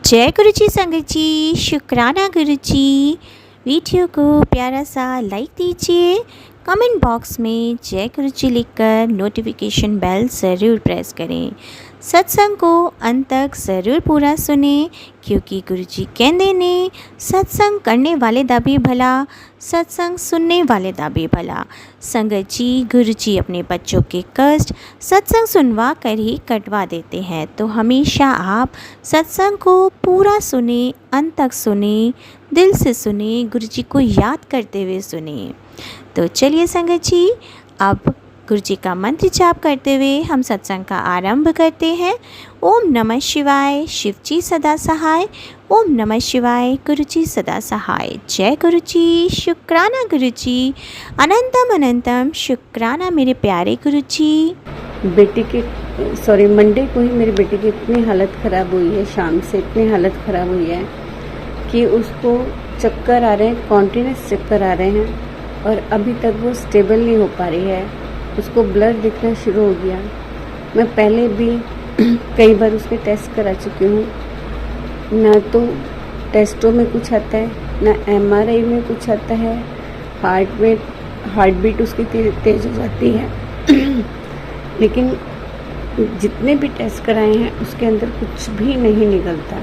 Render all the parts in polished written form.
जय गुरु जी संगत जी, शुक्राना गुरु जी। वीडियो को प्यारा सा लाइक दीजिए, कमेंट बॉक्स में जय गुरु जी लिखकर नोटिफिकेशन बेल ज़रूर प्रेस करें। सत्संग को अंत तक ज़रूर पूरा सुने, क्योंकि गुरु जी कहते ने सत्संग करने वाले दा भी भला, सत्संग सुनने वाले दा भी भला। संगत जी, गुरु जी अपने बच्चों के कष्ट सत्संग सुनवा कर ही कटवा देते हैं, तो हमेशा आप सत्संग को पूरा सुने, अंत तक सुने, दिल से सुने, गुरु जी को याद करते हुए सुने। तो चलिए संगत जी, अब गुरु जी का मंत्र जाप करते हुए हम सत्संग का आरंभ करते हैं। ओम नमः शिवाय, शिव जी सदा सहाय। ओम नमः शिवाय, गुरु जी सदा सहाय। जय गुरु जी, शुक्राना गुरु जी, अनंतम अनंतम शुक्राना मेरे प्यारे गुरु जी। मंडे को ही मेरी बेटी की इतनी हालत ख़राब हुई है, शाम से इतनी हालत ख़राब हुई है कि उसको चक्कर आ रहे हैं, कॉन्टिन्यूस चक्कर आ रहे हैं और अभी तक वो स्टेबल नहीं हो पा रही है। उसको ब्लड दिखना शुरू हो गया। मैं पहले भी कई बार उसके टेस्ट करा चुकी हूँ, ना तो टेस्टों में कुछ आता है, ना एमआरआई में कुछ आता है। हार्ट बीट उसकी तेज़ हो जाती है लेकिन जितने भी टेस्ट कराए हैं उसके अंदर कुछ भी नहीं निकलता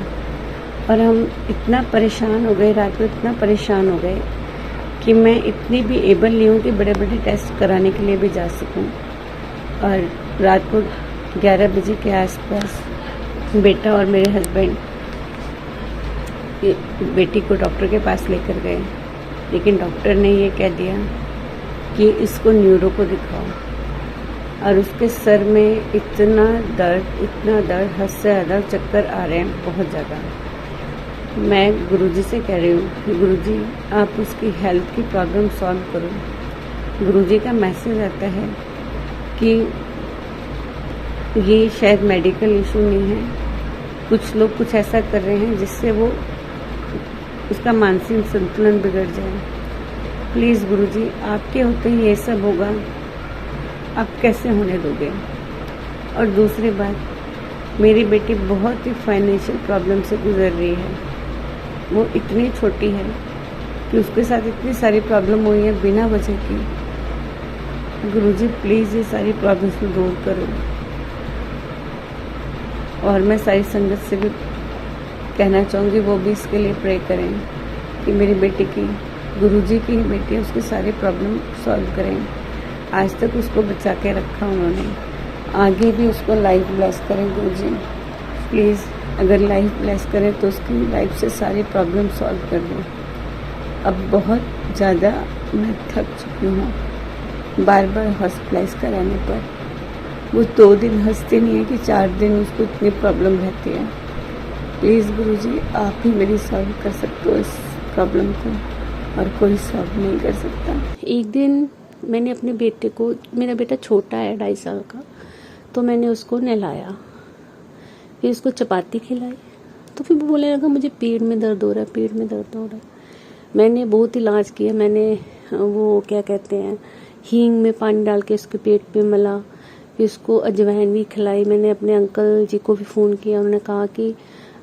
और हम इतना परेशान हो गए, रात को इतना परेशान हो गए कि मैं इतनी भी एबल नहीं हूँ कि बड़े बड़े टेस्ट कराने के लिए भी जा सकूँ। और रात को 11 बजे के आसपास बेटा और मेरे हस्बैंड बेटी को डॉक्टर के पास लेकर गए, लेकिन डॉक्टर ने ये कह दिया कि इसको न्यूरो को दिखाओ। और उसके सर में इतना दर्द, हद से ज़्यादा चक्कर आ रहे हैं, बहुत ज़्यादा। मैं गुरुजी से कह रही हूँ कि गुरुजी आप उसकी हेल्थ की प्रॉब्लम सॉल्व करो। गुरुजी का मैसेज आता है कि ये शायद मेडिकल इशू नहीं है, कुछ लोग कुछ ऐसा कर रहे हैं जिससे वो उसका मानसिक संतुलन बिगड़ जाए। प्लीज़ गुरुजी, आपके होते ही ये सब होगा, आप कैसे होने दोगे? और दूसरी बात, मेरी बेटी बहुत ही फाइनेंशियल प्रॉब्लम से गुजर रही है। वो इतनी छोटी है कि उसके साथ इतनी सारी प्रॉब्लम हुई है बिना वजह की। गुरुजी प्लीज़ ये सारी प्रॉब्लम्स को दूर करो। और मैं सारी संगत से भी कहना चाहूँगी वो भी इसके लिए प्रे करें कि मेरी बेटी की, गुरुजी की ही बेटी है, उसकी सारी प्रॉब्लम सॉल्व करें। आज तक उसको बचा के रखा उन्होंने, आगे भी उसको लाइफ ब्लेस करें गुरुजी प्लीज़। अगर लाइफ ब्लेस करें तो उसकी लाइफ से सारी प्रॉब्लम सॉल्व कर दें। अब बहुत ज़्यादा मैं थक चुकी हूँ बार बार हॉस्पिटलाइज कराने पर। वो 2 दिन हंसती नहीं है कि 4 दिन उसको इतनी प्रॉब्लम रहती है। प्लीज़ गुरुजी, आप ही मेरी सॉल्व कर सकते हो इस प्रॉब्लम को, और कोई सॉल्व नहीं कर सकता। एक दिन मैंने अपने बेटे को, मेरा बेटा छोटा है 2.5 साल का, तो मैंने उसको नहलाया, फिर उसको चपाती खिलाई, तो फिर वो बोलने लगा मुझे पेट में दर्द हो रहा है, पेट में दर्द हो रहा है। मैंने बहुत इलाज किया, मैंने वो क्या कहते हैं, हींग में पानी डाल के उसके पेट पे मला, फिर उसको अजवाइन भी खिलाई। मैंने अपने अंकल जी को भी फ़ोन किया, उन्होंने कहा कि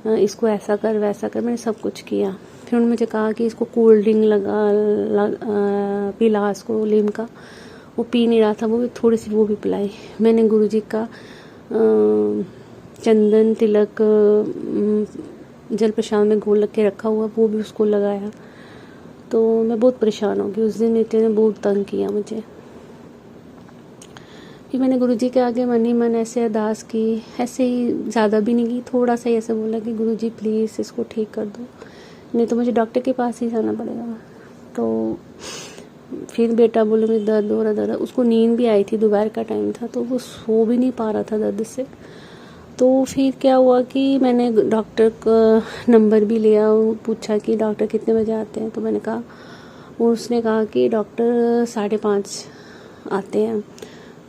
इसको ऐसा कर वैसा कर, मैंने सब कुछ किया। फिर उन्होंने मुझे कहा कि इसको कोल्ड ड्रिंक पिला, इसको लिम्का, वो पी नहीं रहा था, वो भी थोड़ी सी वो भी पिलाई। मैंने गुरुजी का चंदन तिलक जल प्रशांत में घोल के रखा हुआ, वो भी उसको लगाया। तो मैं बहुत परेशान हो गई उस दिन, बेटे ने बहुत तंग किया मुझे। फिर मैंने गुरुजी के आगे मन ही मन ऐसे अरदास की, ऐसे ही ज़्यादा भी नहीं की, थोड़ा सा ऐसे बोला कि गुरुजी प्लीज़ इसको ठीक कर दो, नहीं तो मुझे डॉक्टर के पास ही जाना पड़ेगा। तो फिर बेटा बोले मुझे दर्द हो रहा, उसको नींद भी आई थी, दोपहर का टाइम था, तो वो सो भी नहीं पा रहा था दर्द से। तो फिर क्या हुआ कि मैंने डॉक्टर का नंबर भी लिया, पूछा कि डॉक्टर कितने बजे आते हैं, तो मैंने कहा, उसने कहा कि डॉक्टर 5:30 आते हैं।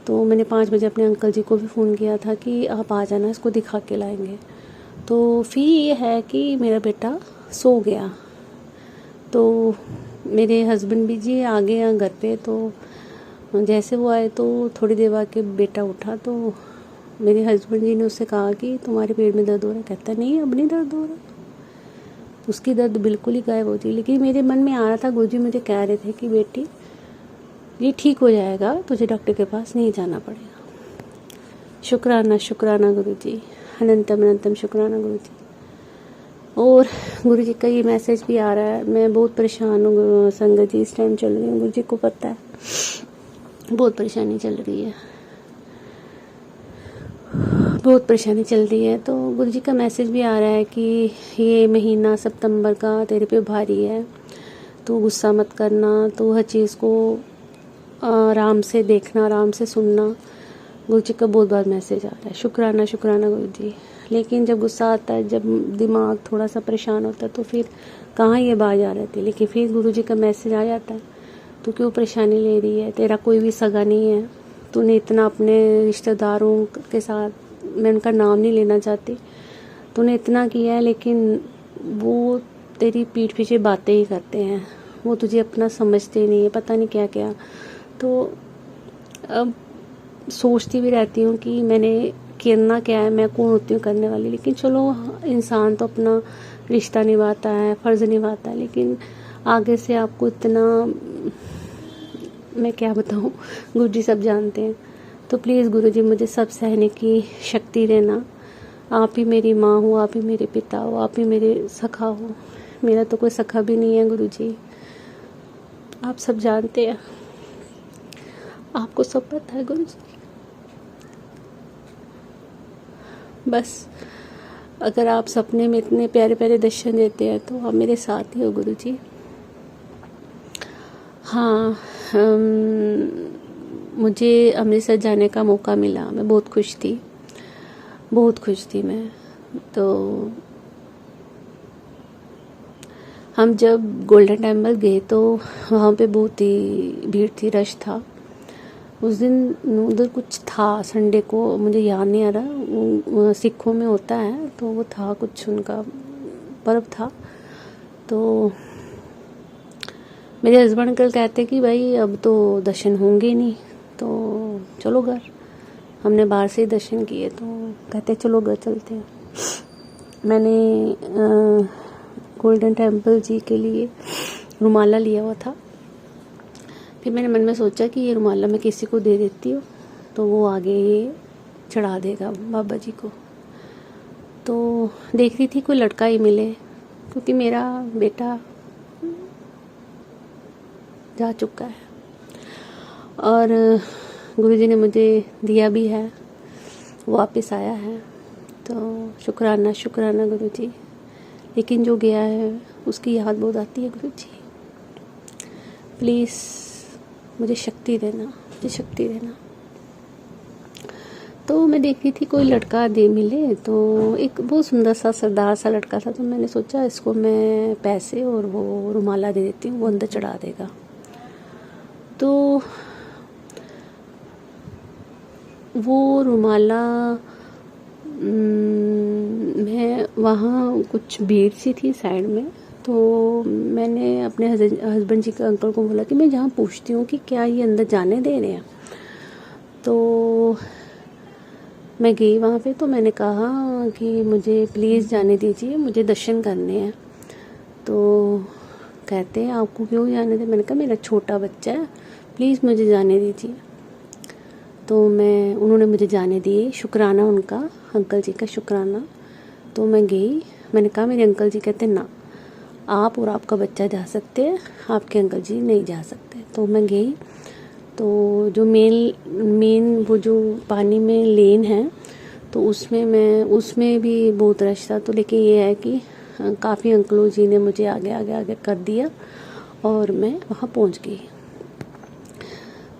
तो मैंने 5 बजे अपने अंकल जी को भी फ़ोन किया था कि आप आ जाना, इसको दिखा के लाएंगे। तो फिर ये है कि मेरा बेटा सो गया, तो मेरे हस्बैंड भी जी आ गए हैं घर पे। तो जैसे वो आए तो थोड़ी देर बाद के बेटा उठा, तो मेरे हस्बैंड जी ने उससे कहा कि तुम्हारे पेट में दर्द हो रहा है। कहता नहीं अब नहीं दर्द हो रहा। उसकी दर्द बिल्कुल ही गायब होती। लेकिन मेरे मन में आ रहा था, गुरुजी मुझे कह रहे थे कि बेटी ये ठीक हो जाएगा, तुझे डॉक्टर के पास नहीं जाना पड़ेगा। शुक्राना शुक्राना गुरुजी, अनंतम अनंतम शुक्राना गुरुजी। और गुरुजी का ये मैसेज भी आ रहा है, मैं बहुत परेशान हूँ संगत जी, इस टाइम चल रही हूँ, गुरुजी को पता है बहुत परेशानी चल रही है, बहुत परेशानी चल रही है। तो गुरुजी का मैसेज भी आ रहा है कि ये महीना सितंबर का तेरे पे भारी है, तो गुस्सा मत करना, तो हर चीज़ को आराम से देखना, आराम से सुनना। गुरुजी का बहुत बार मैसेज आ रहा है। शुक्राना शुक्राना गुरुजी। लेकिन जब गुस्सा आता है, जब दिमाग थोड़ा सा परेशान होता है, तो फिर कहाँ ये बात आ रहती है। लेकिन फिर गुरुजी का मैसेज आ जाता है, तो क्यों परेशानी ले रही है, तेरा कोई भी सगा नहीं है, तूने इतना अपने रिश्तेदारों के साथ, मैं उनका नाम नहीं लेना चाहती, तूने इतना किया है, लेकिन वो तेरी पीठ पीछे बातें ही करते हैं, वो तुझे अपना समझते नहीं है, पता नहीं क्या क्या। तो अब सोचती भी रहती हूँ कि मैंने करना क्या है, मैं कौन होती हूँ करने वाली। लेकिन चलो, इंसान तो अपना रिश्ता निभाता है, फ़र्ज़ निभाता है, लेकिन आगे से आपको इतना मैं क्या बताऊँ, गुरुजी सब जानते हैं। तो प्लीज़ गुरुजी मुझे सब सहने की शक्ति देना। आप ही मेरी माँ हो, आप ही मेरे पिता हो, आप ही मेरे सखा हो। मेरा तो कोई सखा भी नहीं है गुरुजी, आप सब जानते हैं, आपको सब पता है गुरुजी। बस अगर आप सपने में इतने प्यारे प्यारे दर्शन देते हैं तो आप मेरे साथ ही हो गुरुजी। हाँ, मुझे अमृतसर जाने का मौका मिला, मैं बहुत खुश थी, बहुत खुश थी मैं। तो हम जब गोल्डन टेम्पल गए तो वहाँ पे बहुत ही भीड़ थी, रश था। उस दिन उधर कुछ था, संडे को, मुझे याद नहीं आ रहा, वो सिखों में होता है, तो वो था कुछ, उनका पर्व था। तो मेरे हस्बैंड कल कहते कि भाई अब तो दर्शन होंगे नहीं, तो चलो घर। हमने बाहर से ही दर्शन किए, तो कहते चलो घर चलते हैं। मैंने गोल्डन टेम्पल जी के लिए रुमाला लिया हुआ था। फिर मैंने मन में सोचा कि ये रुमाला मैं किसी को दे देती हूँ, तो वो आगे ये चढ़ा देगा बाबा जी को। तो देख रही थी कोई लड़का ही मिले, क्योंकि मेरा बेटा जा चुका है और गुरुजी ने मुझे दिया भी है, वापस आया है। तो शुक्राना शुक्राना गुरुजी। लेकिन जो गया है उसकी याद बहुत आती है गुरुजी। प्लीज़ मुझे शक्ति देना, मुझे शक्ति देना। तो मैं देख रही थी कोई लड़का दे मिले, तो एक बहुत सुंदर सा सरदार सा लड़का था। तो मैंने सोचा इसको मैं पैसे और वो रुमाला दे देती हूँ, वो अंदर चढ़ा देगा। तो वो रुमाला मैं, वहाँ कुछ भीड़ सी थी साइड में, तो मैंने अपने हस्बैंड जी के अंकल को बोला कि मैं जहाँ पूछती हूँ कि क्या ये अंदर जाने दे रहे हैं। तो मैं गई वहाँ पे, तो मैंने कहा कि मुझे प्लीज़ जाने दीजिए, मुझे दर्शन करने हैं। तो कहते हैं आपको क्यों जाने दे। मैंने कहा मेरा छोटा बच्चा है, प्लीज़ मुझे जाने दीजिए। तो उन्होंने मुझे जाने दिए, शुक्राना उनका, अंकल जी का शुक्राना। तो मैं गई, मैंने कहा मेरे अंकल जी कहते ना, आप और आपका बच्चा जा सकते हैं, आपके अंकल जी नहीं जा सकते। तो मैं गई, तो जो मेन वो जो पानी में लेन है, तो उसमें भी बहुत रश था। तो लेकिन ये है कि काफ़ी अंकलों जी ने मुझे आगे आगे आगे कर दिया और मैं वहाँ पहुँच गई।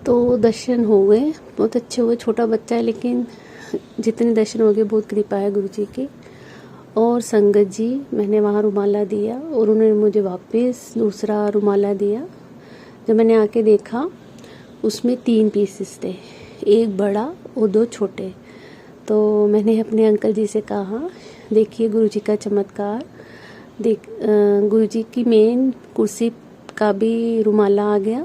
तो दर्शन हो गए, बहुत अच्छे हुए। छोटा बच्चा है, लेकिन जितने दर्शन हो गए बहुत कृपा है गुरु जी की। और संगत जी, मैंने वहाँ रुमाला दिया और उन्होंने मुझे वापस दूसरा रुमाला दिया। जब मैंने आके देखा, उसमें 3 पीसेस थे, एक बड़ा और 2 छोटे। तो मैंने अपने अंकल जी से कहा, देखिए गुरु जी का चमत्कार, गुरु जी की मेन कुर्सी का भी रुमाला आ गया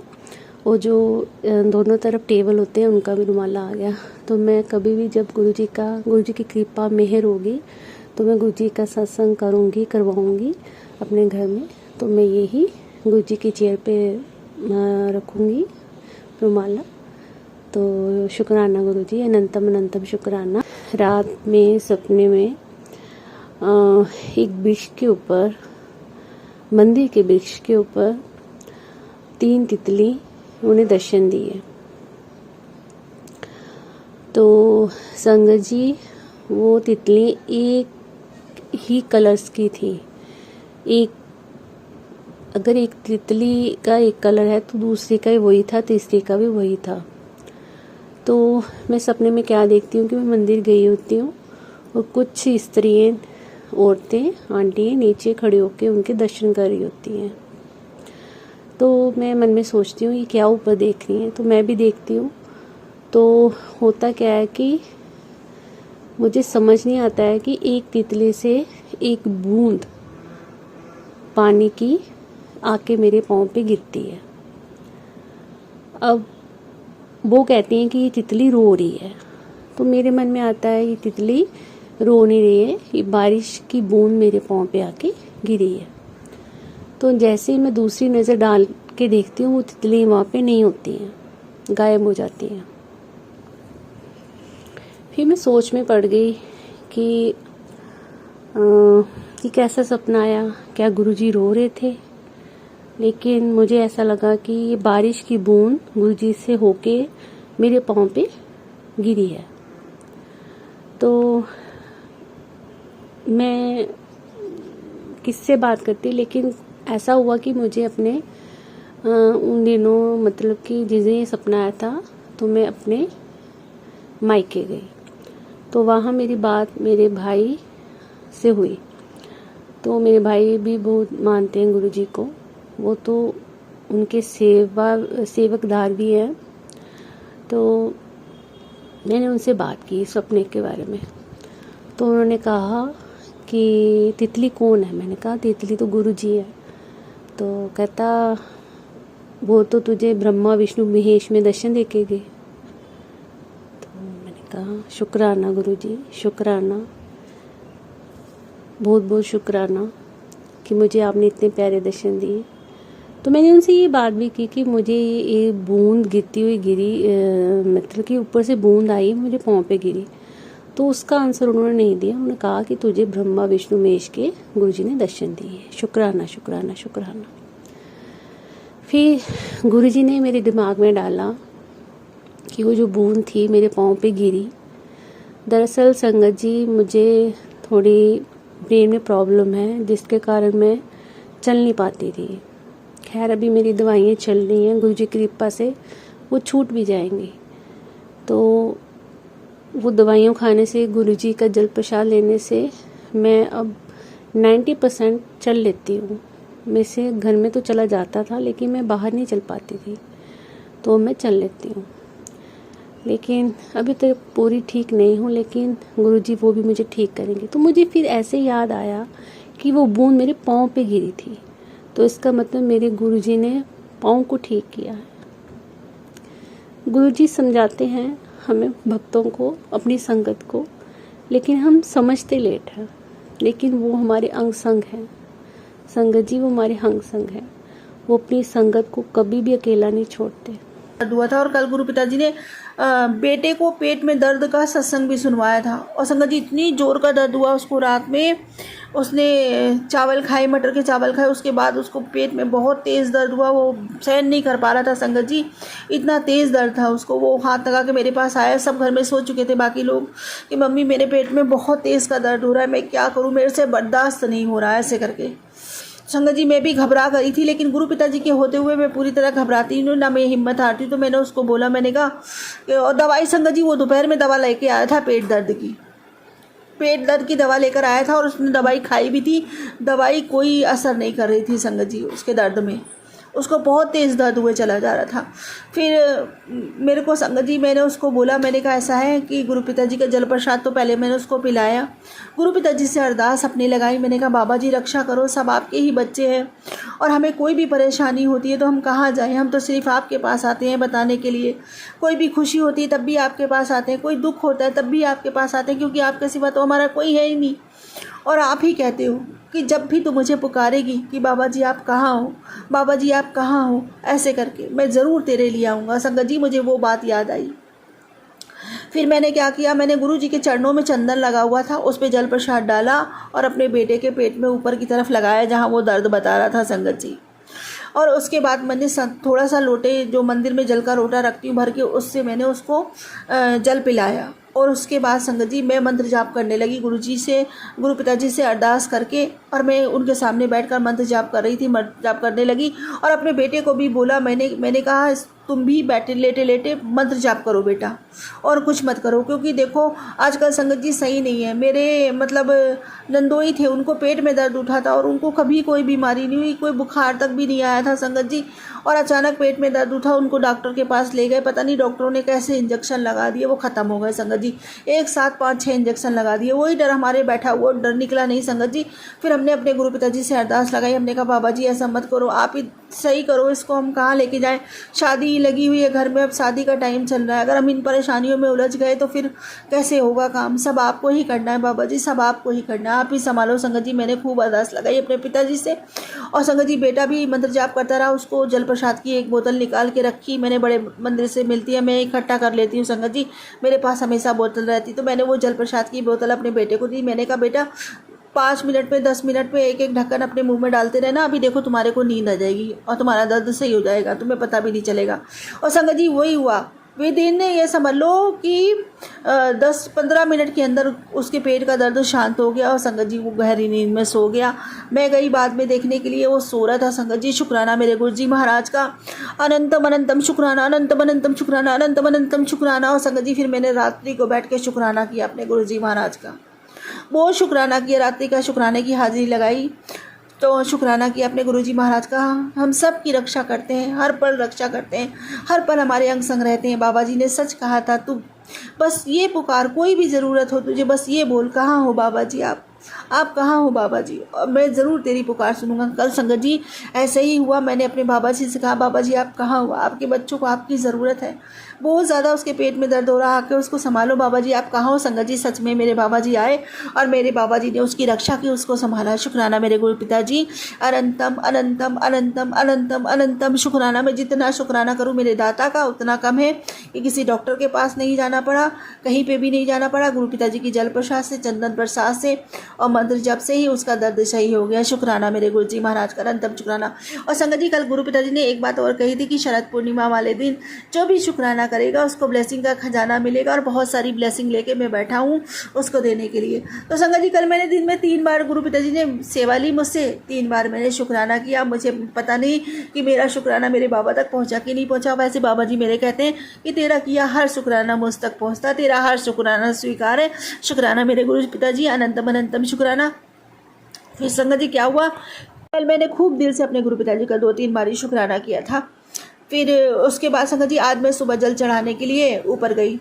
और जो दोनों तरफ टेबल होते हैं उनका भी रुमाला आ गया। तो मैं कभी भी जब गुरु जी की कृपा मेहर होगी तो मैं गुरु जी का सत्संग करवाऊंगी। अपने घर में, तो मैं यही गुरु जी की चेयर पे रखूँगी रुमाला। तो शुक्राना गुरु जी, अनंतम अनंतम शुक्राना। रात में सपने में एक वृक्ष के ऊपर, मंदिर के वृक्ष के ऊपर 3 तितली उन्हें दर्शन दिए। तो संगत जी, वो तितली एक ही कलर्स की थी। अगर एक तितली का एक कलर है तो दूसरी का भी वही था, तीसरी का भी वही था। तो मैं सपने में क्या देखती हूँ कि मैं मंदिर गई होती हूँ और कुछ स्त्रियाँ, औरतें, आंटी नीचे खड़ी होकर उनके दर्शन कर रही होती हैं। तो मैं मन में सोचती हूँ ये क्या ऊपर देख रही हैं, तो मैं भी देखती हूँ। तो होता क्या है कि मुझे समझ नहीं आता है कि एक तितली से एक बूंद पानी की आके मेरे पाँव पे गिरती है। अब वो कहती हैं कि ये तितली रो रही है, तो मेरे मन में आता है ये तितली रो नहीं रही है, ये बारिश की बूंद मेरे पाँव पे आके गिरी है। तो जैसे ही मैं दूसरी नज़र डाल के देखती हूँ वो तितली वहाँ पे नहीं होती हैं, गायब हो जाती हैं। फिर मैं सोच में पड़ गई कि कैसा सपना आया, क्या गुरुजी रो रहे थे? लेकिन मुझे ऐसा लगा कि ये बारिश की बूंद गुरुजी से होके मेरे पाँव पे गिरी है। तो मैं किससे बात करती, लेकिन ऐसा हुआ कि मुझे अपने उन दिनों, मतलब कि जिस दिन ये सपना आया था, तो मैं अपने मायके गई। तो वहाँ मेरी बात मेरे भाई से हुई। तो मेरे भाई भी बहुत मानते हैं गुरुजी को, वो तो उनके सेवकदार भी हैं। तो मैंने उनसे बात की सपने के बारे में। तो उन्होंने कहा कि तितली कौन है? मैंने कहा तितली तो गुरुजी है। तो कहता वो तो तुझे ब्रह्मा विष्णु महेश में दर्शन देके गए। तो मैंने कहा शुक्राना गुरुजी, शुक्राना, बहुत बहुत शुक्राना कि मुझे आपने इतने प्यारे दर्शन दिए। तो मैंने उनसे ये बात भी की कि मुझे ये बूंद गिरती हुई गिरी, मतलब कि ऊपर से बूंद आई मुझे पाँव पे गिरी। तो उसका आंसर उन्होंने नहीं दिया। उन्होंने कहा कि तुझे ब्रह्मा विष्णु महेश के गुरुजी ने दर्शन दिए, शुक्राना शुक्राना शुक्राना। फिर गुरुजी ने मेरे दिमाग में डाला कि वो जो बूंद थी मेरे पाँव पे गिरी। दरअसल संगत जी, मुझे थोड़ी ब्रेन में प्रॉब्लम है जिसके कारण मैं चल नहीं पाती थी। खैर अभी मेरी दवाइयाँ चल रही हैं, गुरुजी की कृपा से वो छूट भी जाएंगी। तो वो दवाइयों खाने से, गुरुजी का जल प्रसाद लेने से मैं अब 90% चल लेती हूँ। मेरे से घर में तो चला जाता था, लेकिन मैं बाहर नहीं चल पाती थी, तो मैं चल लेती हूँ। लेकिन अभी तक पूरी ठीक नहीं हूँ, लेकिन गुरुजी वो भी मुझे ठीक करेंगे। तो मुझे फिर ऐसे याद आया कि वो बूंद मेरे पाँव पे गिरी थी, तो इसका मतलब मेरे गुरुजी ने पाँव को ठीक किया है। गुरुजी समझाते हैं हमें भक्तों को, अपनी संगत को, लेकिन हम समझते लेट हैं। लेकिन वो हमारे अंग संग हैं, संगत जी वो हमारे अंग संग हैं। वो अपनी संगत को कभी भी अकेला नहीं छोड़ते। दर्द हुआ था और कल गुरु पिताजी ने बेटे को पेट में दर्द का सत्संग भी सुनवाया था। और संगत जी इतनी जोर का दर्द हुआ उसको, रात में उसने चावल खाए, मटर के चावल खाए, उसके बाद उसको पेट में बहुत तेज़ दर्द हुआ, वो सहन नहीं कर पा रहा था संगत जी, इतना तेज़ दर्द था उसको। वो हाथ लगा के मेरे पास आया, सब घर में सो चुके थे बाकी लोग, कि मम्मी मेरे पेट में बहुत तेज़ का दर्द हो रहा है, मैं क्या करूँ, मेरे से बर्दाश्त नहीं हो रहा है, ऐसे करके। संगत जी मैं भी घबरा गई थी, लेकिन गुरु पिताजी के होते हुए मैं पूरी तरह घबराती हूँ ना, मैं हिम्मत हारती। तो मैंने उसको बोला, मैंने कहा, और दवाई संगत जी वो दोपहर में दवा लेके आया था, पेट दर्द की दवा लेकर आया था, और उसने दवाई खाई भी थी। दवाई कोई असर नहीं कर रही थी संगत जी उसके दर्द में, उसको बहुत तेज़ दर्द हुए चला जा रहा था। फिर मेरे को संगत जी, मैंने उसको बोला, मैंने कहा ऐसा है कि गुरु पिताजी का जल प्रसाद तो पहले मैंने उसको पिलाया, गुरु पिताजी से अरदास अपनी लगाई। मैंने कहा बाबा जी रक्षा करो, सब आपके ही बच्चे हैं, और हमें कोई भी परेशानी होती है तो हम कहाँ जाएं, हम तो सिर्फ आपके पास आते हैं बताने के लिए। कोई भी खुशी होती है तब भी आपके पास आते हैं, कोई दुख होता है तब भी आपके पास आते हैं, क्योंकि आपके सिवा तो हमारा कोई है ही नहीं। और आप ही कहते हो कि जब भी तू मुझे पुकारेगी कि बाबा जी आप कहाँ हो, बाबा जी आप कहाँ हो, ऐसे करके मैं ज़रूर तेरे लिए आऊँगा। संगत जी मुझे वो बात याद आई। फिर मैंने क्या किया, मैंने गुरु जी के चरणों में चंदन लगा हुआ था, उस पर जल प्रसाद डाला और अपने बेटे के पेट में ऊपर की तरफ लगाया जहाँ वो दर्द बता रहा था संगत जी। और उसके बाद मैंने थोड़ा सा लोटे, जो मंदिर में जल का लोटा रखती हूँ भर के, उससे मैंने उसको जल पिलाया। और उसके बाद संगत जी मैं मंत्र जाप करने लगी, गुरु पिताजी से अरदास करके, और मैं उनके सामने बैठकर मंत्र जाप कर रही थी, मंत्र जाप करने लगी। और अपने बेटे को भी बोला, मैंने कहा तुम भी बैठे लेटे लेटे मंत्र जाप करो बेटा, और कुछ मत करो, क्योंकि देखो आजकल संगत जी सही नहीं है। मेरे मतलब नंदोई थे, उनको पेट में दर्द उठा था और उनको कभी कोई बीमारी नहीं हुई, कोई बुखार तक भी नहीं आया था संगत जी। और अचानक पेट में दर्द उठा, उनको डॉक्टर के पास ले गए, पता नहीं डॉक्टरों ने कैसे इंजेक्शन लगा दिए, वो ख़त्म हो गए संगत जी। एक साथ 5-6 इंजेक्शन लगा दिए। वही डर हमारे बैठा हुआ, डर निकला नहीं संगत जी। फिर हमने अपने गुरु पिताजी से अरदास लगाई, हमने कहा बाबा जी ऐसा मत करो, आप ही सही करो इसको, हम कहाँ लेके जाएं, शादी लगी हुई है घर में, अब शादी का टाइम चल रहा है, अगर हम इन परेशानियों में उलझ गए तो फिर कैसे होगा काम। सब आपको ही करना है बाबा जी, सब आपको ही करना है, आप ही संभालो संगत जी। मैंने खूब अरदास लगाई अपने पिताजी से। और संगत जी बेटा भी मंत्र जाप करता रहा, उसको जल प्रसाद की एक बोतल निकाल के रखी, मैंने बड़े मंदिर से मिलती है, मैं इकट्ठा कर लेती हूँ संगत जी, मेरे पास हमेशा बोतल रहती। तो मैंने वो जल प्रसाद की बोतल अपने बेटे को दी। मैंने कहा बेटा 5 मिनट पे 10 मिनट पे एक एक ढक्कन अपने मुंह में डालते रहना, अभी देखो तुम्हारे को नींद आ जाएगी और तुम्हारा दर्द सही हो जाएगा, तुम्हें पता भी नहीं चलेगा। और संगत जी वही हुआ, विदिन ये समझ लो कि 10-15 मिनट के अंदर उसके पेट का दर्द शांत हो गया और संगत जी वो गहरी नींद में सो गया। मैं गई बाद में देखने के लिए, वो सो रहा था संगत जी। शुक्राना मेरे गुरु जी महाराज का, अनंतम अनंतम शुक्राना, अनंतम अनंतम शुक्राना, अनंतम अनंतम शुक्राना। और संगत जी फिर मैंने रात्रि को बैठ के शुक्राना किया अपने गुरु जी महाराज का, बहुत शुक्राना किया, रात्रि का शुक्राने की हाजिरी लगाई। तो शुक्राना किया अपने गुरुजी महाराज का, हम सब की रक्षा करते हैं, हर पल रक्षा करते हैं, हर पल हमारे अंग संग रहते हैं। बाबा जी ने सच कहा था, तू बस ये पुकार, कोई भी ज़रूरत हो तुझे बस ये बोल, कहाँ हो बाबा जी आप कहाँ हो बाबा जी, और मैं ज़रूर तेरी पुकार सुनूंगा। कल संगत जी ऐसे ही हुआ, मैंने अपने बाबा जी से कहा बाबा जी आप कहाँ हो, आपके बच्चों को आपकी ज़रूरत है, बहुत ज़्यादा उसके पेट में दर्द हो रहा है, आके उसको संभालो बाबा जी, आप कहाँ हो। संगत जी सच में मेरे बाबा जी आए और मेरे बाबा जी ने उसकी रक्षा की, उसको संभाला। शुक्राना मेरे गुरु पिताजी, अनंतम अनंतम अनंतम अनंतम अनंतम शुक्राना। मैं जितना शुक्राना करूँ मेरे दाता का उतना कम है कि किसी डॉक्टर के पास नहीं जाना पड़ा, कहीं पे भी नहीं जाना पड़ा, गुरु पिताजी की जल प्रसाद से, चंदन प्रसाद से और मंत्र जप से ही उसका दर्द सही हो गया। शुक्राना मेरे गुरु जी महाराज का, अनंतम शुक्राना। और संगत जी कल गुरु पिताजी ने एक बात और कही थी कि शरद पूर्णिमा वाले दिन जो भी शुक्राना करेगा उसको ब्लेसिंग का खजाना मिलेगा, और बहुत सारी ब्लेसिंग लेके मैं बैठा हूँ उसको देने के लिए। तो संगत जी कल मैंने दिन में 3 बार गुरु पिताजी ने सेवा ली मुझसे, 3 बार मैंने शुक्राना किया। मुझे पता नहीं कि मेरा शुक्राना मेरे बाबा तक पहुँचा कि नहीं पहुँचा। वैसे बाबा जी मेरे कहते हैं कि तेरा किया हर शुक्राना मुझ तक पहुँचता, तेरा हर शुक्राना स्वीकार है। शुक्राना मेरे गुरु पिताजी, अनंतम अनंतम शुक्राना। फिर संगत जी क्या हुआ, कल मैंने खूब दिल से अपने गुरु पिताजी का 2-3 बार शुक्राना किया था। फिर उसके बाद संगत जी आज मैं सुबह जल चढ़ाने के लिए ऊपर गई,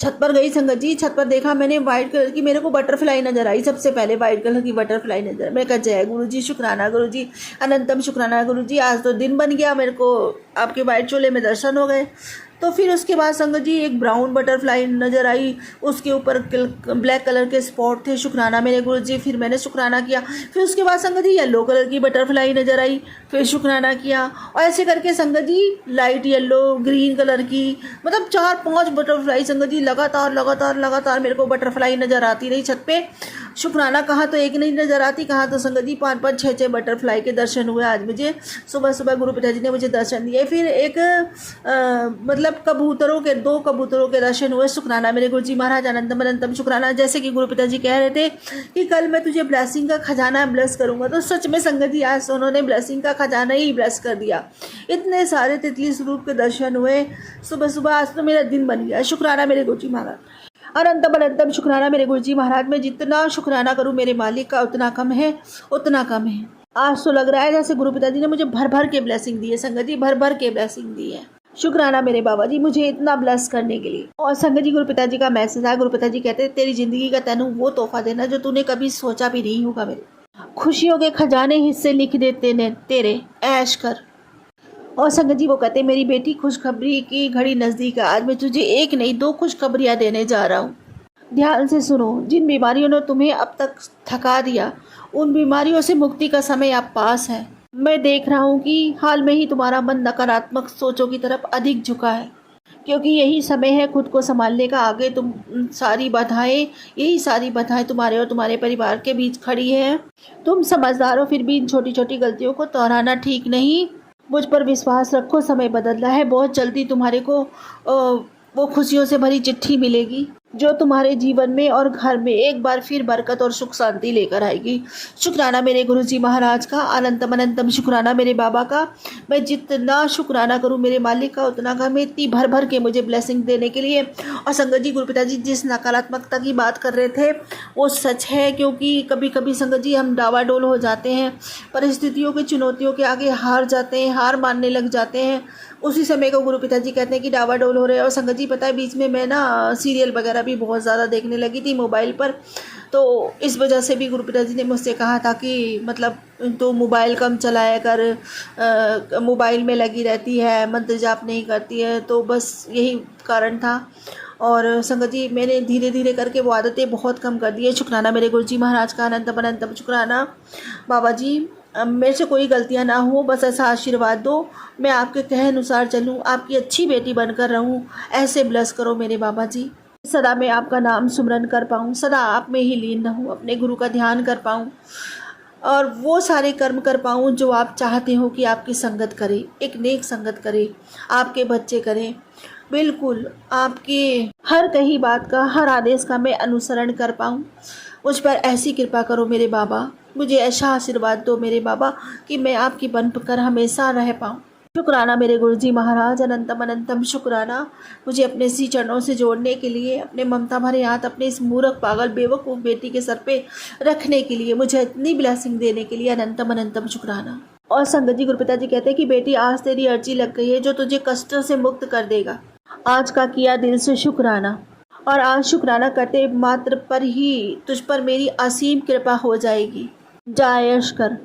छत पर गई संगत जी। छत पर देखा मैंने वाइट कलर की, मेरे को बटरफ्लाई नजर आई, सबसे पहले वाइट कलर की बटरफ्लाई नजर। मैं कह जय गुरु जी, शुक्राना गुरु जी, अनंतम शुक्राना गुरु जी, आज तो दिन बन गया, मेरे को आपके वाइट चोले में दर्शन हो गए। तो फिर उसके बाद संगत जी एक ब्राउन बटरफ्लाई नज़र आई, उसके ऊपर ब्लैक कलर के स्पॉट थे। शुक्राना मेरे गुरु जी, फिर मैंने शुक्राना किया। फिर उसके बाद संगत जी येलो कलर की बटरफ्लाई नज़र आई, फिर शुक्राना किया। और ऐसे करके संगत जी लाइट येलो, ग्रीन कलर की, मतलब 4-5 बटरफ्लाई संगत जी लगातार मेरे को बटरफ्लाई नज़र आती रही छत पे। शुक्राना कहाँ तो एक नहीं नज़र आती, कहाँ तो संगत जी 5-5, 6-6 बटरफ्लाई के दर्शन हुए आज मुझे। सुबह सुबह गुरु पिताजी ने मुझे दर्शन दिए। फिर एक मतलब कबूतरों के 2 कबूतरों के दर्शन हुए। शुक्राना मेरे गुरु जी महाराज, अनंतम अनंतम शुक्राना। जैसे कि गुरु पिताजी कह रहे थे कि कल मैं तुझे ब्लेसिंग का खजाना ब्लेस करूंगा, तो सच में संगत जी आज उन्होंने ब्लेसिंग का खजाना ही ब्लेस कर दिया। इतने सारे तितली स्वरूप के दर्शन हुए सुबह सुबह, आज तो मेरा दिन बन गया। शुक्राना मेरे गुरु जी महाराज, अनंतम अनंतम शुक्राना मेरे गुरु जी महाराज। मैं जितना शुक्राना करूँ मेरे मालिक का उतना कम है। आज तो लग रहा है जैसे गुरु पिताजी ने मुझे भर भर के ब्लेसिंग दी है संगत जी, भर भर के ब्लेसिंग दी है। शुक्राना मेरे बाबा जी मुझे इतना ब्लेस करने के लिए। और संगत जी गुरु पिताजी का मैसेज आया, गुरु पिताजी कहते हैं तेरी जिंदगी का तेनू वो तोहफा देना जो तूने कभी सोचा भी नहीं होगा। मेरे खुशियों के खजाने हिस्से लिख देते ने तेरे, ऐश कर। और संगत जी वो कहते मेरी बेटी खुशखबरी की घड़ी नज़दीक है, आज मैं तुझे 1 नहीं 2 खुशखबरियाँ देने जा रहा हूँ। ध्यान से सुनो, जिन बीमारियों ने तुम्हें अब तक थका दिया, उन बीमारियों से मुक्ति का समय अब पास है। मैं देख रहा हूँ कि हाल में ही तुम्हारा मन नकारात्मक सोचों की तरफ अधिक झुका है, क्योंकि यही समय है खुद को संभालने का। आगे यही सारी बाधाएं तुम्हारे और तुम्हारे परिवार के बीच खड़ी है। तुम समझदार हो, फिर भी इन छोटी छोटी गलतियों को दोहराना ठीक नहीं। मुझ पर विश्वास रखो, समय बदल रहा है। बहुत जल्दी तुम्हारे को वो खुशियों से भरी चिट्ठी मिलेगी जो तुम्हारे जीवन में और घर में एक बार फिर बरकत और सुख शांति लेकर आएगी। शुक्राना मेरे गुरुजी महाराज का, अनंतम अनंतम शुक्राना मेरे बाबा का। मैं जितना शुक्राना करूं मेरे मालिक का उतना कम है, इतनी भर भर के मुझे ब्लेसिंग देने के लिए। और संगत जी, गुरु पिताजी जिस नकारात्मकता की बात कर रहे थे वो सच है, क्योंकि कभी कभी संगत जी हम डावाडोल हो जाते हैं, परिस्थितियों की चुनौतियों के आगे हार जाते हैं, हार मानने लग जाते हैं। उसी समय को गुरु पिताजी कहते हैं कि डावाडोल हो रहे हैं। और संगत जी पता है, बीच में मैं ना सीरियल वगैरह भी बहुत ज़्यादा देखने लगी थी मोबाइल पर, तो इस वजह से भी गुरु पिताजी ने मुझसे कहा था कि मतलब तो मोबाइल कम चलाया कर, मोबाइल में लगी रहती है, मंत्र जाप नहीं करती है, तो बस यही कारण था। और संगत जी मैंने धीरे धीरे करके वो आदतें बहुत कम कर दी है। शुक्राना मेरे गुरुजी महाराज का, अनंतम अनंतम शुक्राना। बाबा जी मेरे से कोई गलतियां ना हो, बस ऐसा आशीर्वाद दो, मैं आपके कहे अनुसार चलूं, आपकी अच्छी बेटी बनकर रहूं, ऐसे ब्लेस करो मेरे बाबा जी। सदा मैं आपका नाम सुमरन कर पाऊँ, सदा आप में ही लीन रहूँ, अपने गुरु का ध्यान कर पाऊँ और वो सारे कर्म कर पाऊँ जो आप चाहते हो कि आपकी संगत करे, एक नेक संगत करे, आपके बच्चे करें। बिल्कुल आपके हर कही बात का, हर आदेश का मैं अनुसरण कर पाऊँ। मुझ पर ऐसी कृपा करो मेरे बाबा, मुझे ऐसा आशीर्वाद दो मेरे बाबा कि मैं आपकी बन कर हमेशा रह पाऊँ। शुक्राना मेरे गुरुजी महाराज, अनंतम अनंतम शुक्राना। मुझे अपने सी चरणों से जोड़ने के लिए, अपने ममता भरे हाथ अपने इस मूर्ख पागल बेवकूफ़ बेटी के सर पे रखने के लिए, मुझे इतनी ब्लेसिंग देने के लिए अनंतम अनंतम शुक्राना। और संगत जी गुरु पिताजी कहते हैं कि बेटी आज तेरी अर्जी लग गई है जो तुझे कष्टों से मुक्त कर देगा। आज का किया दिल से शुक्राना, और आज शुक्राना करते मात्र पर ही तुझ पर मेरी असीम कृपा हो जाएगी। जायश कर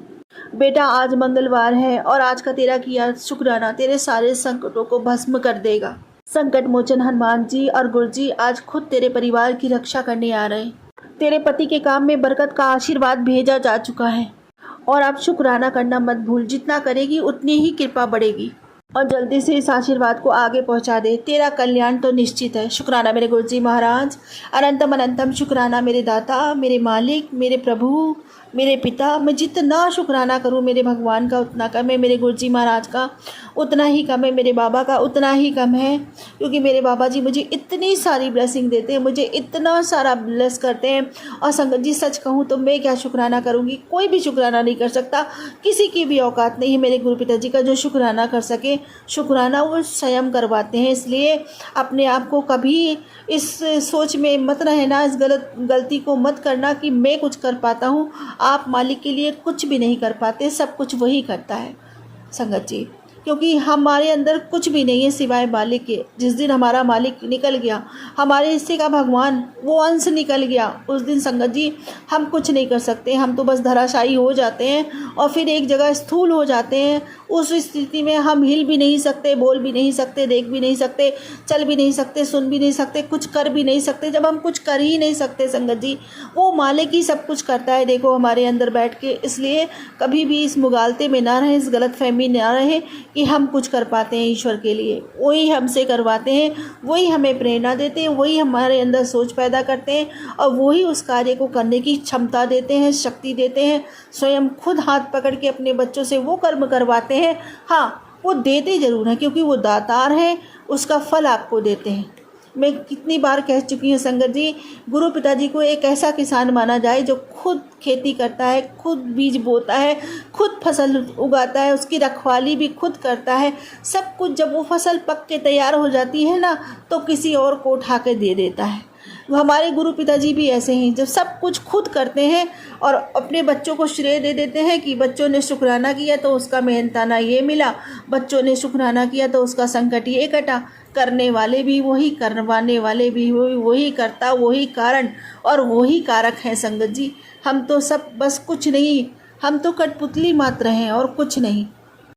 बेटा, आज मंगलवार है और आज का तेरा किया शुक्राना तेरे सारे संकटों को भस्म कर देगा। संकट मोचन हनुमान जी और गुरु जी आज खुद तेरे परिवार की रक्षा करने आ रहे हैं। तेरे पति के काम में बरकत का आशीर्वाद भेजा जा चुका है और आप शुक्राना करना मत भूल। जितना करेगी उतनी ही कृपा बढ़ेगी और जल्दी से इस आशीर्वाद को आगे पहुंचा दे। तेरा कल्याण तो निश्चित है। शुक्राना मेरे गुरुजी महाराज, अनंतम अनंतम शुक्राना मेरे दाता, मेरे मालिक, मेरे प्रभु, मेरे पिता। मैं जितना शुक्राना करूं मेरे भगवान का उतना कम है, मेरे गुरुजी महाराज का उतना ही कम है, मेरे बाबा का उतना ही कम है, क्योंकि मेरे बाबा जी मुझे इतनी सारी ब्लेसिंग देते हैं, मुझे इतना सारा ब्लेस करते हैं। और संगत जी सच कहूँ तो मैं क्या शुक्राना करूँगी, कोई भी शुक्राना नहीं कर सकता, किसी की भी औकात नहीं है मेरे गुरु पिताजी का जो शुक्राना कर सके। शुक्राना वो स्वयं करवाते हैं, इसलिए अपने आप को कभी इस सोच में मत रहना, इस गलती को मत करना कि मैं कुछ कर पाता हूँ। आप मालिक के लिए कुछ भी नहीं कर पाते, सब कुछ वही करता है संगत जी, क्योंकि हमारे अंदर कुछ भी नहीं है सिवाय मालिक के। जिस दिन हमारा मालिक निकल गया, हमारे हिस्से का भगवान वो अंश निकल गया, उस दिन संगत जी हम कुछ नहीं कर सकते। हम तो बस धराशायी हो जाते हैं और फिर एक जगह स्थूल हो जाते हैं। उस स्थिति में हम हिल भी नहीं सकते, बोल भी नहीं सकते, देख भी नहीं सकते, चल भी नहीं सकते, सुन भी नहीं सकते, कुछ कर भी नहीं सकते। जब हम कुछ कर ही नहीं सकते संगत जी, वो मालिक ही सब कुछ करता है देखो हमारे अंदर बैठ के। इसलिए कभी भी इस मुगालते में ना रहे, इस गलतफहमी ना रहे कि हम कुछ कर पाते हैं ईश्वर के लिए। वही हमसे करवाते हैं, वही हमें प्रेरणा देते हैं, वही हमारे अंदर सोच पैदा करते हैं और वही उस कार्य को करने की क्षमता देते हैं, शक्ति देते हैं। स्वयं खुद हाथ पकड़ के अपने बच्चों से वो कर्म करवाते हैं। हाँ, वो देते ज़रूर हैं क्योंकि वो दातार हैं, उसका फल आपको देते हैं। मैं कितनी बार कह चुकी हूँ संगत जी, गुरु पिताजी को एक ऐसा किसान माना जाए जो खुद खेती करता है, खुद बीज बोता है, खुद फसल उगाता है, उसकी रखवाली भी खुद करता है, सब कुछ। जब वो फसल पक के तैयार हो जाती है ना, तो किसी और को उठा के दे देता है। हमारे गुरु पिताजी भी ऐसे हैं, जब सब कुछ खुद करते हैं और अपने बच्चों को श्रेय दे देते हैं कि बच्चों ने शुक्राना किया तो उसका मेहनताना ये मिला, बच्चों ने शुक्राना किया तो उसका संकट ये कटा। करने वाले भी वही, करवाने वाले भी वही, करता वही कारण और वही कारक हैं संगत जी। हम तो सब बस कुछ नहीं, हम तो कठपुतली मात्र हैं और कुछ नहीं।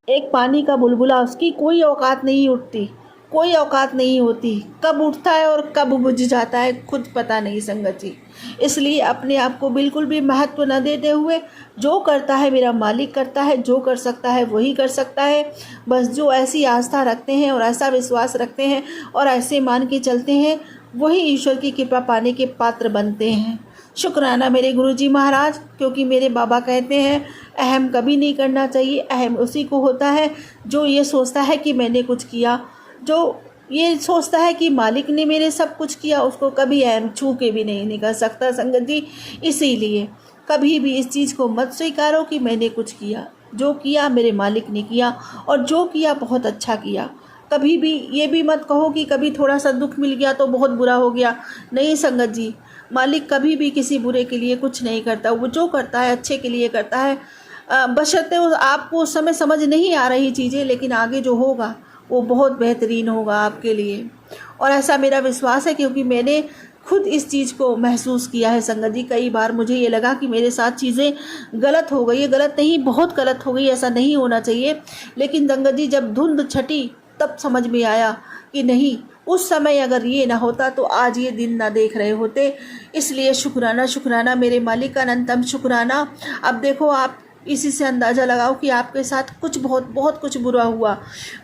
एक पानी का बुलबुला, उसकी कोई औकात नहीं उठती, कोई औकात नहीं होती, कब उठता है और कब बुझ जाता है खुद पता नहीं संगत जी। इसलिए अपने आप को बिल्कुल भी महत्व न देते हुए जो करता है मेरा मालिक करता है, जो कर सकता है वही कर सकता है। बस जो ऐसी आस्था रखते हैं और ऐसा विश्वास रखते हैं और ऐसे मान के चलते हैं, वही ईश्वर की कृपा पाने के पात्र बनते हैं। शुक्राना मेरे गुरुजी महाराज, क्योंकि मेरे बाबा कहते हैं अहम कभी नहीं करना चाहिए। अहम उसी को होता है जो ये सोचता है कि मैंने कुछ किया, जो ये सोचता है कि मालिक ने मेरे सब कुछ किया, उसको कभी अहम छू के भी नहीं निकल सकता संगत जी। इसीलिए कभी भी इस चीज़ को मत स्वीकारो कि मैंने कुछ किया। जो किया मेरे मालिक ने किया, और जो किया बहुत अच्छा किया। कभी भी ये भी मत कहो कि कभी थोड़ा सा दुख मिल गया तो बहुत बुरा हो गया। नहीं संगत जी, मालिक कभी भी किसी बुरे के लिए कुछ नहीं करता। वो जो करता है अच्छे के लिए करता है। बशर्ते आपको उस समय समझ नहीं आ रही चीज़ें, लेकिन आगे जो होगा वो बहुत बेहतरीन होगा आपके लिए। और ऐसा मेरा विश्वास है, क्योंकि मैंने खुद इस चीज़ को महसूस किया है संगत जी। कई बार मुझे ये लगा कि मेरे साथ चीज़ें गलत हो गई है। गलत नहीं, बहुत गलत हो गई, ऐसा नहीं होना चाहिए। लेकिन संगत जी जब धुंध छटी तब समझ में आया कि नहीं, उस समय अगर ये ना होता तो आज ये दिन ना देख रहे होते। इसलिए शुक्राना शुक्राना मेरे मालिक का अनंतम शुक्राना। अब देखो आप इसी से अंदाज़ा लगाओ कि आपके साथ कुछ बहुत कुछ बुरा हुआ,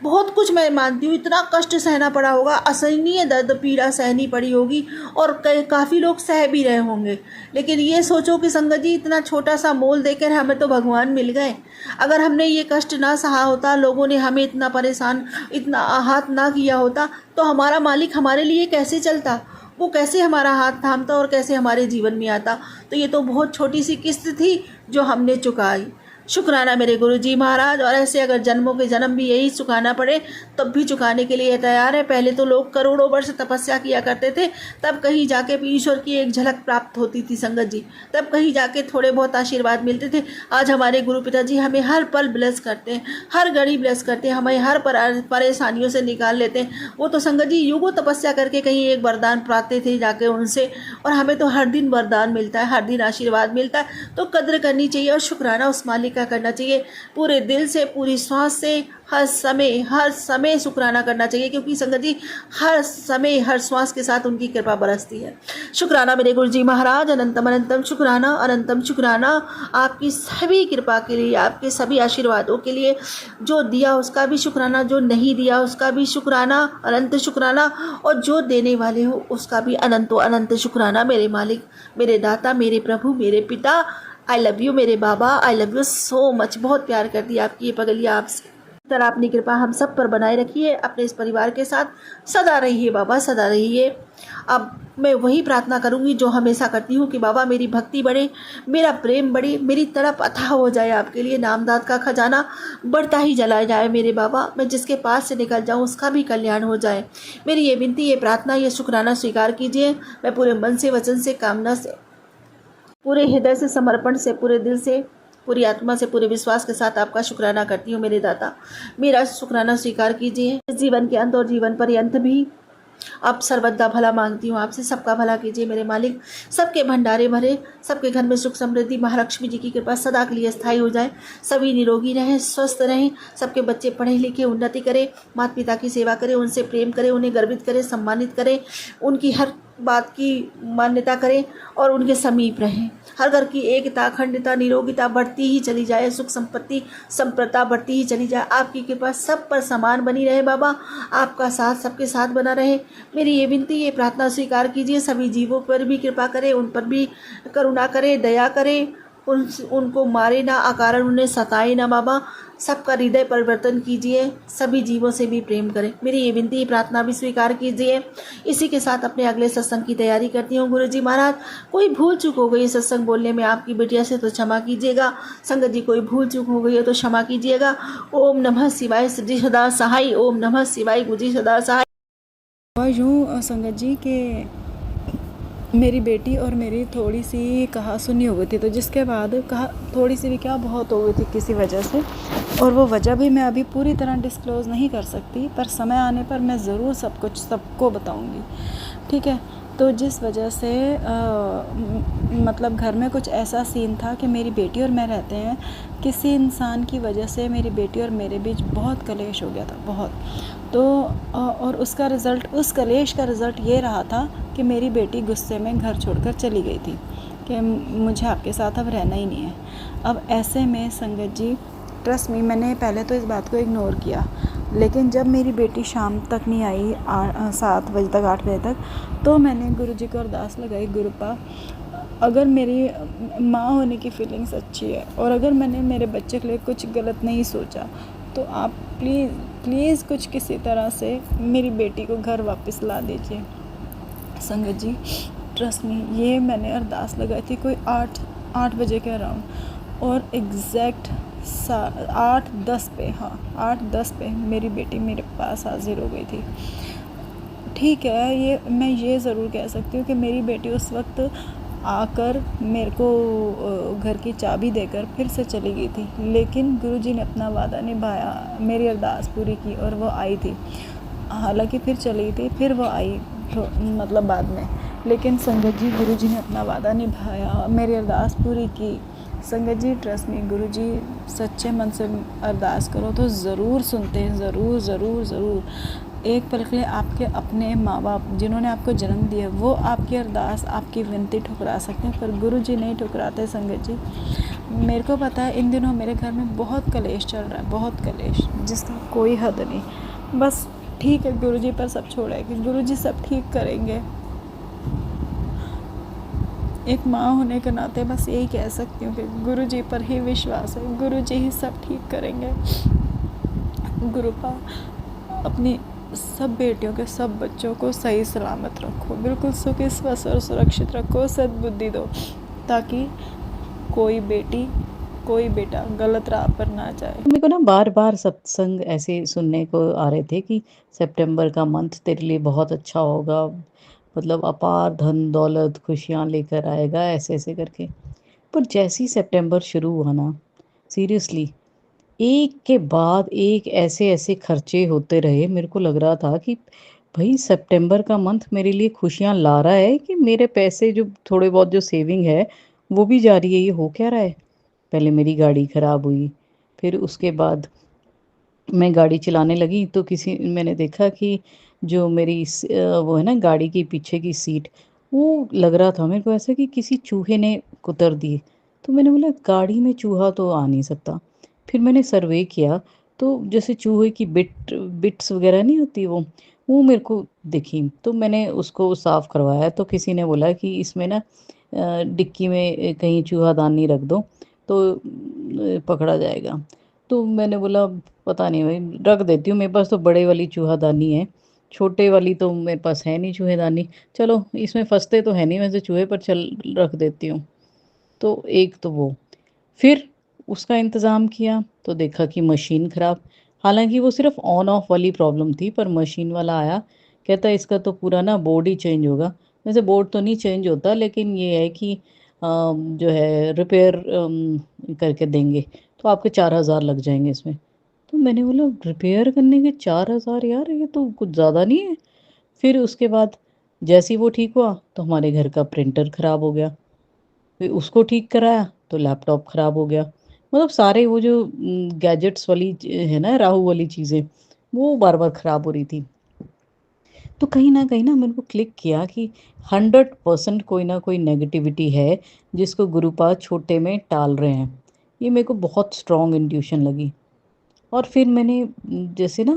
बहुत कुछ मैं मानती हूँ, इतना कष्ट सहना पड़ा होगा, असहनीय दर्द पीड़ा सहनी पड़ी होगी, और काफ़ी लोग सह भी रहे होंगे। लेकिन ये सोचो कि संगत जी इतना छोटा सा मोल देकर हमें तो भगवान मिल गए। अगर हमने ये कष्ट ना सहा होता, लोगों ने हमें इतना परेशान, इतना आहत ना किया होता, तो हमारा मालिक हमारे लिए कैसे चलता, वो कैसे हमारा हाथ थामता और कैसे हमारे जीवन में आता। तो ये तो बहुत छोटी सी किस्त थी जो हमने चुकाई। शुक्राना मेरे गुरुजी महाराज। और ऐसे अगर जन्मों के जन्म भी यही चुकाना पड़े तब भी चुकाने के लिए तैयार है। पहले तो लोग करोड़ों वर्ष तपस्या किया करते थे, तब कहीं जाके ईश्वर की एक झलक प्राप्त होती थी संगत जी, तब कहीं जाके थोड़े बहुत आशीर्वाद मिलते थे। आज हमारे गुरु पिताजी हमें हर पल ब्लेस करते हैं, हर घड़ी ब्लेस करते हैं, हमें हर परेशानियों से निकाल लेते हैं। वो तो संगत जी युगों तपस्या करके कहीं एक वरदान पाते थे जाके उनसे, और हमें तो हर दिन वरदान मिलता है, हर दिन आशीर्वाद मिलता है। तो कद्र करनी चाहिए और शुक्राना उस मालिक करना चाहिए पूरे दिल से, पूरी श्वास से, हर समय शुक्राना करना चाहिए, क्योंकि संगत जी हर समय हर श्वास के साथ उनकी कृपा बरसती है। शुक्राना मेरे गुरुजी महाराज, अनंतम अनंतम शुक्राना, अनंतम शुक्राना आपकी सभी कृपा के लिए, आपके सभी आशीर्वादों के लिए। जो दिया उसका भी शुक्राना, जो नहीं दिया उसका भी शुक्राना, अनंत शुक्राना, और जो देने वाले हो उसका भी अनंतो अनंत शुक्राना। मेरे मालिक, मेरे दाता, मेरे प्रभु, मेरे पिता, आई लव यू मेरे बाबा, I love you so much. बहुत प्यार करती है आपकी ये पगलिया आपसे। तरह अपनी कृपा हम सब पर बनाए रखिए, अपने इस परिवार के साथ सदा रहिए बाबा, सदा रहिए। अब मैं वही प्रार्थना करूंगी जो हमेशा करती हूँ कि बाबा मेरी भक्ति बढ़े, मेरा प्रेम बढ़े, मेरी तड़प अथाह हो जाए आपके लिए, नामदाद का खजाना बढ़ता ही जलाया जाए मेरे बाबा। मैं जिसके पास से निकल जाऊँ उसका भी कल्याण हो जाए। मेरी ये विनती, ये प्रार्थना, ये शुक्राना स्वीकार कीजिए। मैं पूरे मन से, वचन से, कामना से, पूरे हृदय से, समर्पण से, पूरे दिल से, पूरी आत्मा से, पूरे विश्वास के साथ आपका शुक्राना करती हूँ मेरे दाता। मेरा शुक्राना स्वीकार कीजिए। जीवन के अंत और जीवन पर्यंत भी आप सर्वदा भला मांगती हूँ आपसे, सबका भला कीजिए मेरे मालिक। सबके भंडारे भरे, सबके घर में सुख समृद्धि, महालक्ष्मी जी की कृपा सदा के लिए स्थायी हो जाए। सभी निरोगी रहें, स्वस्थ रहें, सबके बच्चे पढ़े लिखे उन्नति करें, माता पिता की सेवा करें, उनसे प्रेम करें, उन्हें गर्वित करें, सम्मानित करें, उनकी हर बात की मान्यता करें और उनके समीप रहें। हर घर की एकता, अखंडता, निरोगिता बढ़ती ही चली जाए, सुख संपत्ति, संप्रता बढ़ती ही चली जाए। आपकी कृपा सब पर समान बनी रहे बाबा, आपका साथ सबके साथ बना रहे। मेरी ये विनती, ये प्रार्थना स्वीकार कीजिए। सभी जीवों पर भी कृपा करें, उन पर भी करुणा करें, दया करें, उनको मारे ना, अकारण उन्हें सताए ना बाबा। सबका हृदय परिवर्तन कीजिए, सभी जीवों से भी प्रेम करें। मेरी ये विनती, प्रार्थना भी स्वीकार कीजिए। इसी के साथ अपने अगले सत्संग की तैयारी करती हूँ। गुरुजी महाराज, कोई भूल चूक हो गई सत्संग बोलने में आपकी बिटिया से तो क्षमा कीजिएगा। संगत जी कोई भूल चूक हो गई है तो क्षमा कीजिएगा। ओम नमः शिवाय, श्री सदा सहाय। ओम नमः शिवाय, गुरुजी सदा सहाय। यूँ संगत जी के मेरी बेटी और मेरी थोड़ी सी कहा सुनी हो गई थी, तो जिसके बाद कहा थोड़ी सी भी क्या बहुत हो गई थी किसी वजह से, और वो वजह भी मैं अभी पूरी तरह डिस्क्लोज़ नहीं कर सकती, पर समय आने पर मैं ज़रूर सब कुछ सबको बताऊंगी, ठीक है। तो जिस वजह से मतलब घर में कुछ ऐसा सीन था कि मेरी बेटी और मैं रहते हैं, किसी इंसान की वजह से मेरी बेटी और मेरे बीच बहुत कलेश हो गया था, बहुत। तो और उसका रिज़ल्ट, उस कलेश का रिज़ल्ट ये रहा था कि मेरी बेटी गुस्से में घर छोड़कर चली गई थी कि मुझे आपके साथ अब रहना ही नहीं है। अब ऐसे में संगत जी, ट्रस्ट मी, मैंने पहले तो इस बात को इग्नोर किया, लेकिन जब मेरी बेटी शाम तक नहीं आई 7 बजे तक, 8 बजे तक, तो मैंने गुरुजी को अरदास लगाई, गुरुपा अगर मेरी माँ होने की फीलिंग्स अच्छी है और अगर मैंने मेरे बच्चे के लिए कुछ गलत नहीं सोचा, तो आप प्लीज़ कुछ किसी तरह से मेरी बेटी को घर वापस ला दीजिए। संगत जी, ट्रस्ट मी, ये मैंने अरदास लगाई थी कोई 8 बजे के अराउंड, और एग्जैक्ट 8:10 पे, हाँ 8:10 पे मेरी बेटी मेरे पास हाजिर हो गई थी। ठीक है, ये मैं ये ज़रूर कह सकती हूँ कि मेरी बेटी उस वक्त आकर मेरे को घर की चाबी देकर फिर से चली गई थी, लेकिन गुरुजी ने अपना वादा निभाया, मेरी अरदास पूरी की और वो आई थी। हालांकि फिर चली थी, फिर वो आई मतलब बाद में, लेकिन संगत जी गुरुजी ने अपना वादा निभाया, मेरी अरदास पूरी की। संगत जी, ट्रस्ट मी, गुरुजी सच्चे मन से अरदास करो तो ज़रूर सुनते हैं, ज़रूर ज़रूर ज़रूर। एक पल के लिए आपके अपने माँ बाप जिन्होंने आपको जन्म दिया, वो आपकी अरदास, आपकी विनती ठुकरा सकते हैं, पर गुरुजी नहीं ठुकराते। संगत जी, मेरे को पता है इन दिनों मेरे घर में बहुत कलेश चल रहा है, बहुत कलेश, जिसका कोई हद नहीं। बस ठीक है, गुरुजी पर सब छोड़ा कि गुरुजी सब ठीक करेंगे। एक माँ होने के नाते बस यही कह सकती हूँ कि गुरुजी पर ही विश्वास है, गुरुजी ही सब ठीक करेंगे। गुरुपा अपनी सब बेटियों के सब बच्चों को सही सलामत रखो, बिल्कुल सुखी स्वस्थ और सुरक्षित रखो, सद्बुद्धि दो, ताकि कोई बेटी कोई बेटा गलत राह पर ना जाए। मेरे को ना बार बार सत्संग ऐसे सुनने को आ रहे थे कि सितंबर का मंथ तेरे लिए बहुत अच्छा होगा, मतलब अपार धन दौलत खुशियाँ लेकर आएगा, ऐसे ऐसे करके। पर जैसे ही सितंबर शुरू हुआ ना, सीरियसली एक के बाद एक ऐसे ऐसे खर्चे होते रहे। मेरे को लग रहा था कि भाई सितंबर का मंथ मेरे लिए खुशियाँ ला रहा है कि मेरे पैसे जो थोड़े बहुत जो सेविंग है वो भी जा रही है, ये हो क्या रहा है। पहले मेरी गाड़ी ख़राब हुई, फिर उसके बाद मैं गाड़ी चलाने लगी तो किसी मैंने देखा कि जो मेरी वो है ना गाड़ी की पीछे की सीट, वो लग रहा था मेरे को ऐसा कि किसी चूहे ने कुतर दी। तो मैंने बोला गाड़ी में चूहा तो आ नहीं सकता। फिर मैंने सर्वे किया, तो जैसे चूहे की बिट्स वगैरह नहीं होती, वो मेरे को दिखी। तो मैंने उसको साफ़ करवाया, तो किसी ने बोला कि इसमें ना डिक्की में कहीं चूहादानी रख दो तो पकड़ा जाएगा। तो मैंने बोला पता नहीं भाई, रख देती हूँ, मेरे पास तो बड़े वाली चूहादानी है, छोटे वाली तो मेरे पास है नहीं चूहेदानी। चलो इसमें फंसते तो है नहीं वैसे चूहे, पर चल रख देती हूँ। तो एक तो वो, फिर उसका इंतज़ाम किया तो देखा कि मशीन ख़राब। हालांकि वो सिर्फ ऑन ऑफ वाली प्रॉब्लम थी, पर मशीन वाला आया, कहता इसका तो पूरा ना बोर्ड ही चेंज होगा। वैसे बोर्ड तो नहीं चेंज होता, लेकिन ये है कि जो है रिपेयर करके देंगे, तो आपके 4,000 लग जाएंगे इसमें। तो मैंने बोला रिपेयर करने के 4,000, यार ये तो कुछ ज़्यादा नहीं है। फिर उसके बाद जैसे ही वो ठीक हुआ तो हमारे घर का प्रिंटर ख़राब हो गया, फिर उसको ठीक कराया तो लैपटॉप ख़राब हो गया। मतलब सारे वो जो गैजेट्स वाली है ना, राहु वाली चीज़ें, वो बार बार ख़राब हो रही थी। तो कहीं ना मेरे को क्लिक किया कि 100% कोई ना कोई नेगेटिविटी है जिसको गुरुपाद छोटे में टाल रहे हैं। ये मेरे को बहुत स्ट्रॉन्ग इंट्यूशन लगी। और फिर मैंने जैसे ना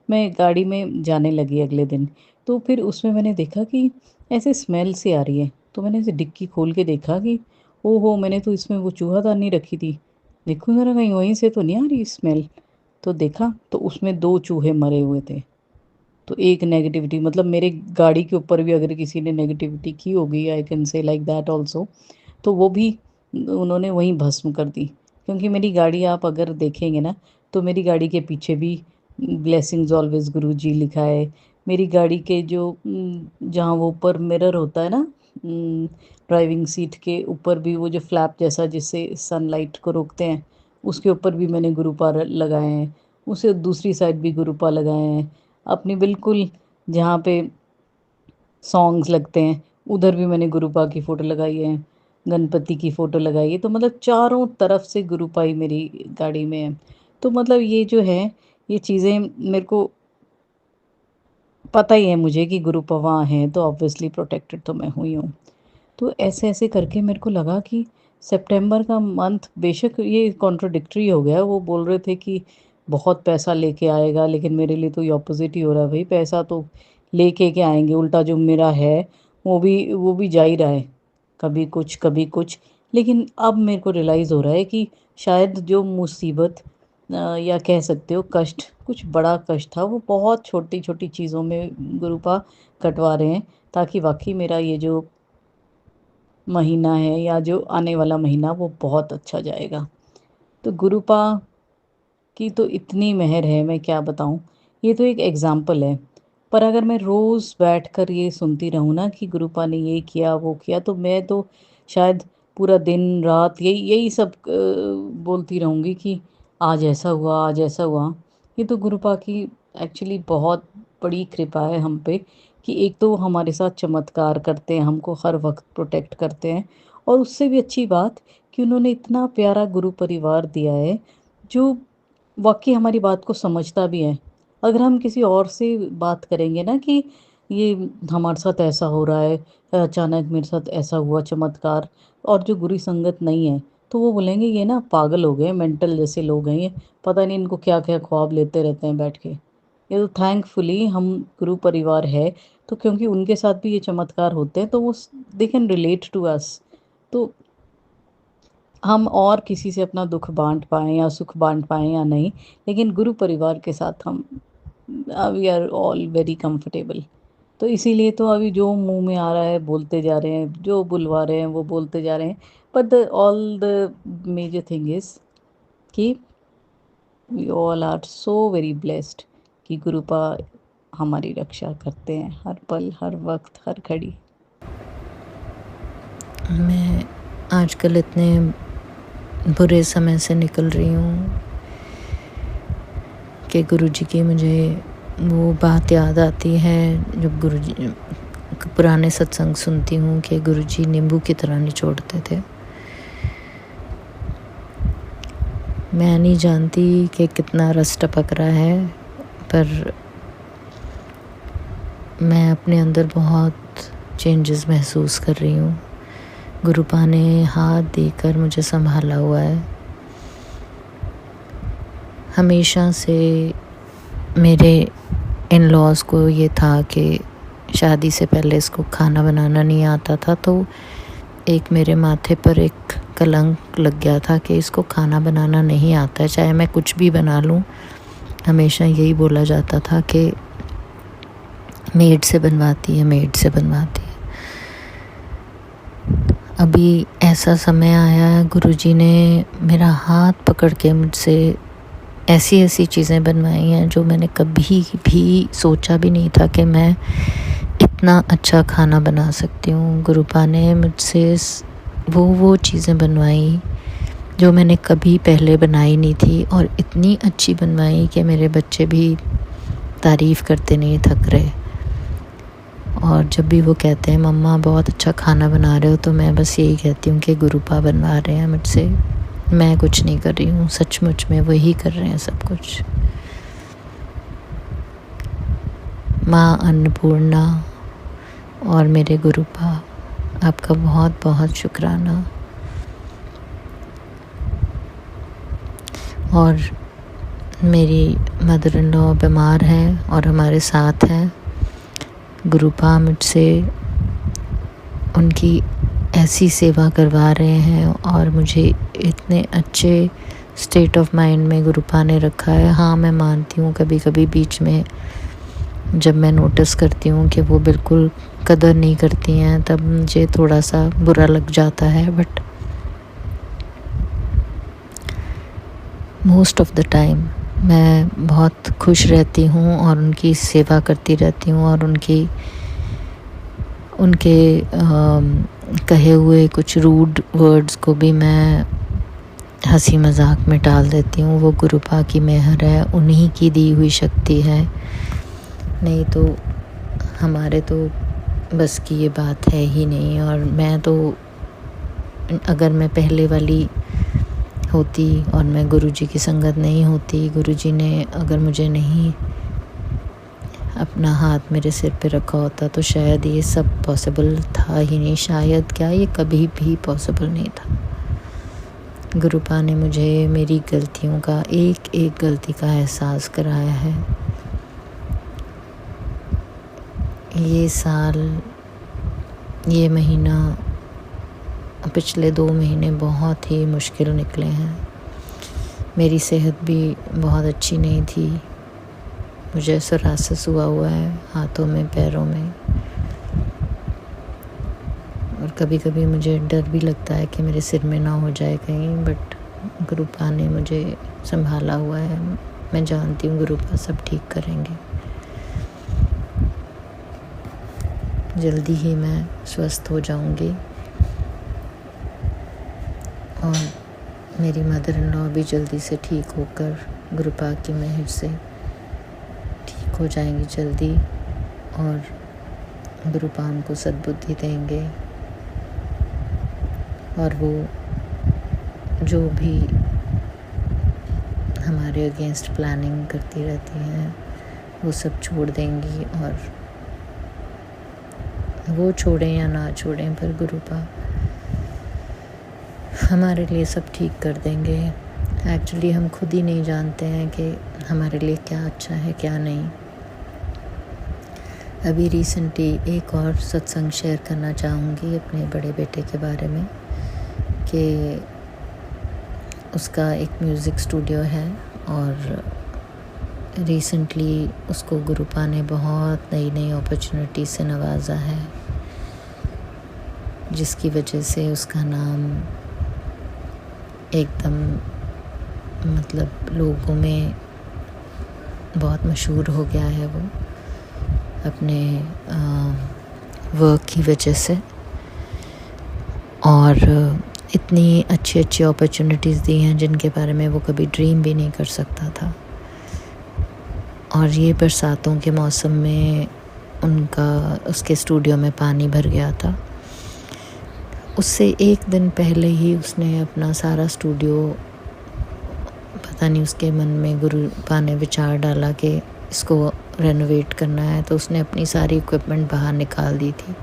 मैं गाड़ी में जाने लगी अगले दिन, तो फिर उसमें मैंने देखा कि ऐसे स्मेल सी आ रही है। तो मैंने ऐसे डिक्की खोल के देखा कि ओहो, मैंने तो इसमें वो चूहादानी रखी थी, देखो ज़रा कहीं वहीं से तो नहीं आ रही स्मेल। तो देखा तो उसमें 2 चूहे मरे हुए थे। तो एक नेगेटिविटी, मतलब मेरे गाड़ी के ऊपर भी अगर किसी ने नेगेटिविटी की होगी, I can say like that also, तो वो भी उन्होंने वहीं भस्म कर दी। क्योंकि मेरी गाड़ी आप अगर देखेंगे ना, तो मेरी गाड़ी के पीछे भी ब्लेसिंग्स ऑलवेज गुरु जी लिखा है। मेरी गाड़ी के जो जहाँ वो ऊपर मिरर होता है ना, ड्राइविंग सीट के ऊपर भी वो जो फ्लैप जैसा जिससे सनलाइट को रोकते हैं, उसके ऊपर भी मैंने गुरुपा लगाए हैं। उसे दूसरी साइड भी गुरुपा लगाए हैं। अपनी बिल्कुल जहाँ पे सॉन्ग्स लगते हैं उधर भी मैंने गुरुपा की फ़ोटो लगाई है, गणपति की फ़ोटो लगाई है। तो मतलब चारों तरफ से गुरुपाई मेरी गाड़ी में है। तो मतलब ये जो है, ये चीज़ें मेरे को पता ही है मुझे कि गुरु पवा हैं तो ऑब्वियसली प्रोटेक्टेड तो मैं हुई हूँ। तो ऐसे ऐसे करके मेरे को लगा कि सितंबर का मंथ बेशक ये कॉन्ट्रडिक्टरी हो गया। वो बोल रहे थे कि बहुत पैसा लेके आएगा, लेकिन मेरे लिए तो ये ऑपोजिट ही हो रहा है। भाई पैसा तो लेके क्या आएंगे, उल्टा जो मेरा है वो भी जा ही रहा है, कभी कुछ कभी कुछ। लेकिन अब मेरे को रियलाइज़ हो रहा है कि शायद जो मुसीबत या कह सकते हो कष्ट, कुछ बड़ा कष्ट था, वो बहुत छोटी छोटी चीज़ों में गुरुपा कटवा रहे हैं, ताकि वाकई मेरा ये जो महीना है या जो आने वाला महीना वो बहुत अच्छा जाएगा। तो गुरुपा की तो इतनी मेहर है, मैं क्या बताऊँ। ये तो एक एग्ज़ाम्पल है, पर अगर मैं रोज़ बैठकर ये सुनती रहूँ ना कि गुरुपा ने ये किया वो किया, तो मैं तो शायद पूरा दिन रात यही यही सब बोलती रहूँगी कि आज ऐसा हुआ, आज ऐसा हुआ। ये तो गुरुपा की एक्चुअली बहुत बड़ी कृपा है हम पे कि एक तो वो हमारे साथ चमत्कार करते हैं, हमको हर वक्त प्रोटेक्ट करते हैं, और उससे भी अच्छी बात कि उन्होंने इतना प्यारा गुरु परिवार दिया है जो वाक़ई हमारी बात को समझता भी है। अगर हम किसी और से बात करेंगे ना कि ये हमारे साथ ऐसा हो रहा है, अचानक मेरे साथ ऐसा हुआ चमत्कार, और जो बुरी संगत नहीं है, तो वो बोलेंगे ये ना पागल हो गए, मेंटल जैसे लोग हैं ये, पता नहीं इनको क्या-क्या ख्वाब लेते रहते हैं बैठ के। ये तो थैंकफुली हम गुरु परिवार है, तो क्योंकि उनके साथ भी ये चमत्कार होते हैं, तो वो they can relate to us. तो हम और किसी से अपना दुख बांट पाएँ या सुख बांट पाएँ या नहीं, लेकिन गुरु परिवार के साथ हम we are all very comfortable. तो इसीलिए तो अभी जो मुंह में आ रहा है बोलते जा रहे हैं, जो बुलवा रहे हैं वो बोलते जा रहे हैं। But the all the major thing is कि we all are so very blessed कि गुरुपा हमारी रक्षा करते हैं हर पल, हर वक्त, हर घड़ी। मैं आजकल इतने बुरे समय से निकल रही हूँ कि गुरुजी की मुझे वो बात याद आती है जब गुरुजी पुराने सत्संग सुनती हूँ कि गुरुजी नींबू की तरह निचोड़ते थे। मैं नहीं जानती कि कितना रस टपक रहा है, पर मैं अपने अंदर बहुत चेंजेस महसूस कर रही हूँ। गुरुपा ने हाथ देकर मुझे संभाला हुआ है। हमेशा से मेरे इन लॉज़ को ये था कि शादी से पहले इसको खाना बनाना नहीं आता था, तो एक मेरे माथे पर एक कलंक लग गया था कि इसको खाना बनाना नहीं आता है। चाहे मैं कुछ भी बना लूँ, हमेशा यही बोला जाता था कि मेड से बनवाती है, मेड से बनवाती है। अभी ऐसा समय आया है, गुरुजी ने मेरा हाथ पकड़ के मुझसे ऐसी ऐसी चीज़ें बनवाई हैं जो मैंने कभी भी सोचा भी नहीं था कि मैं इतना अच्छा खाना बना सकती हूँ। गुरुपा ने मुझसे वो चीज़ें बनवाई जो मैंने कभी पहले बनाई नहीं थी, और इतनी अच्छी बनवाई कि मेरे बच्चे भी तारीफ़ करते नहीं थक रहे। और जब भी वो कहते हैं मम्मा बहुत अच्छा खाना बना रहे हो, तो मैं बस यही कहती हूँ कि गुरुपा बनवा रहे हैं मुझसे, मैं कुछ नहीं कर रही हूँ। सचमुच में वही कर रहे हैं सब कुछ। माँ अन्नपूर्णा और मेरे गुरुपा, आपका बहुत बहुत शुक्राना। और मेरी मदर इन लॉ बीमार हैं और हमारे साथ हैं। गुरुपा मुझसे उनकी ऐसी सेवा करवा रहे हैं और मुझे इतने अच्छे स्टेट ऑफ माइंड में गुरुपा ने रखा है। हाँ, मैं मानती हूँ कभी कभी बीच में जब मैं नोटिस करती हूँ कि वो बिल्कुल कदर नहीं करती हैं, तब मुझे थोड़ा सा बुरा लग जाता है, but most of the time मैं बहुत खुश रहती हूँ और उनकी सेवा करती रहती हूँ, और उनके कहे हुए कुछ रूड वर्ड्स को भी मैं हंसी मजाक में टाल देती हूँ। वो गुरुपा की मेहर है, उन्हीं की दी हुई शक्ति है, नहीं तो हमारे तो बस की ये बात है ही नहीं। और मैं तो अगर मैं पहले वाली होती और मैं गुरुजी की संगत नहीं होती, गुरुजी ने अगर मुझे नहीं अपना हाथ मेरे सिर पे रखा होता तो शायद ये सब पॉसिबल था ही नहीं। शायद क्या, ये कभी भी पॉसिबल नहीं था। गुरुपा ने मुझे मेरी गलतियों का, एक एक गलती का एहसास कराया है। ये साल, ये महीना, पिछले 2 महीने बहुत ही मुश्किल निकले हैं। मेरी सेहत भी बहुत अच्छी नहीं थी। मुझे सोरासिस हुआ है हाथों में, पैरों में, और कभी कभी मुझे डर भी लगता है कि मेरे सिर में ना हो जाए कहीं, बट गुरुपा ने मुझे संभाला हुआ है। मैं जानती हूँ गुरुपा सब ठीक करेंगे। जल्दी ही मैं स्वस्थ हो जाऊंगी और मेरी मदर इन लॉ भी जल्दी से ठीक होकर गुरुपा की मेहर से ठीक हो जाएंगी जल्दी, और गुरुपा उनको सद्बुद्धि देंगे और वो जो भी हमारे अगेंस्ट प्लानिंग करती रहती हैं वो सब छोड़ देंगी। और वो छोड़ें या ना छोड़ें, पर गुरुपा हमारे लिए सब ठीक कर देंगे। एक्चुअली हम खुद ही नहीं जानते हैं कि हमारे लिए क्या अच्छा है क्या नहीं। अभी रिसेंटली एक और सत्संग शेयर करना चाहूँगी अपने बड़े बेटे के बारे में, कि उसका एक म्यूज़िक स्टूडियो है और रिसेंटली उसको गुरुपा ने बहुत नई नई अपॉर्चुनिटी से नवाजा है, जिसकी वजह से उसका नाम एकदम मतलब लोगों में बहुत मशहूर हो गया है वो अपने वर्क की वजह से। और इतनी अच्छी अच्छी अपॉर्चुनिटीज़ दी हैं जिनके बारे में वो कभी ड्रीम भी नहीं कर सकता था। और ये बरसातों के मौसम में उसके स्टूडियो में पानी भर गया था। उससे एक दिन पहले ही उसने अपना सारा स्टूडियो, पता नहीं उसके मन में गुरुपा ने विचार डाला कि इसको रेनोवेट करना है, तो उसने अपनी सारी इक्विपमेंट बाहर निकाल दी थी।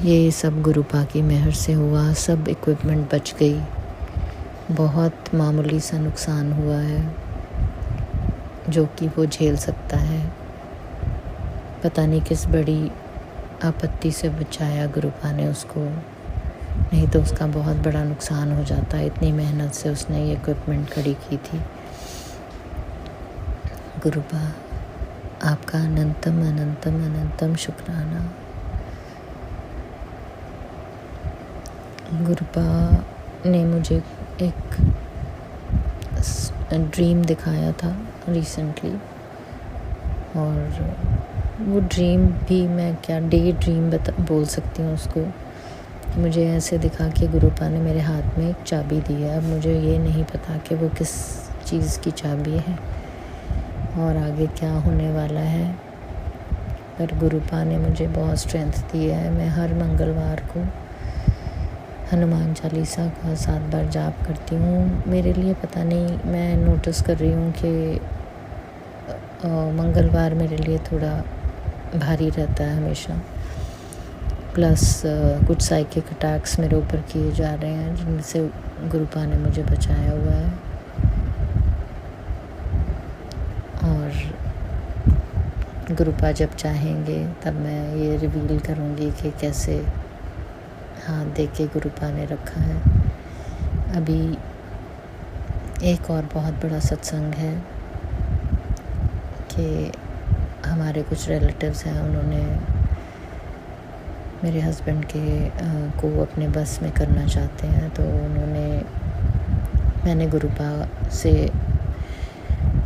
ये सब गुरुपा की मेहर से हुआ, सब इक्विपमेंट बच गई। बहुत मामूली सा नुकसान हुआ है जो कि वो झेल सकता है। पता नहीं किस बड़ी आपत्ति से बचाया गुरुपा ने उसको, नहीं तो उसका बहुत बड़ा नुकसान हो जाता। इतनी मेहनत से उसने ये इक्विपमेंट खड़ी की थी। गुरुपा, आपका अनंतम अनंतम अनंतम शुक्राना। गुरुपा ने मुझे एक ड्रीम दिखाया था रिसेंटली, और वो ड्रीम भी मैं क्या डे ड्रीम बोल सकती हूँ उसको। मुझे ऐसे दिखा कि गुरुपा ने मेरे हाथ में एक चाबी दी है। अब मुझे ये नहीं पता कि वो किस चीज़ की चाबी है और आगे क्या होने वाला है, पर गुरुपा ने मुझे बहुत स्ट्रेंथ दी है। मैं हर मंगलवार को हनुमान चालीसा का 7 बार जाप करती हूँ। मेरे लिए पता नहीं, मैं नोटिस कर रही हूँ कि मंगलवार मेरे लिए थोड़ा भारी रहता है हमेशा। प्लस कुछ साइकिक अटैक्स मेरे ऊपर किए जा रहे हैं जिनसे गुरुपा ने मुझे बचाया हुआ है। और गुरुपा जब चाहेंगे तब मैं ये रिवील करूँगी कि कैसे हाथ दे के गुरुपा ने रखा है। अभी एक और बहुत बड़ा सत्संग है कि हमारे कुछ रिलेटिव्स हैं, उन्होंने मेरे हस्बैंड को अपने बस में करना चाहते हैं, तो मैंने गुरुपा से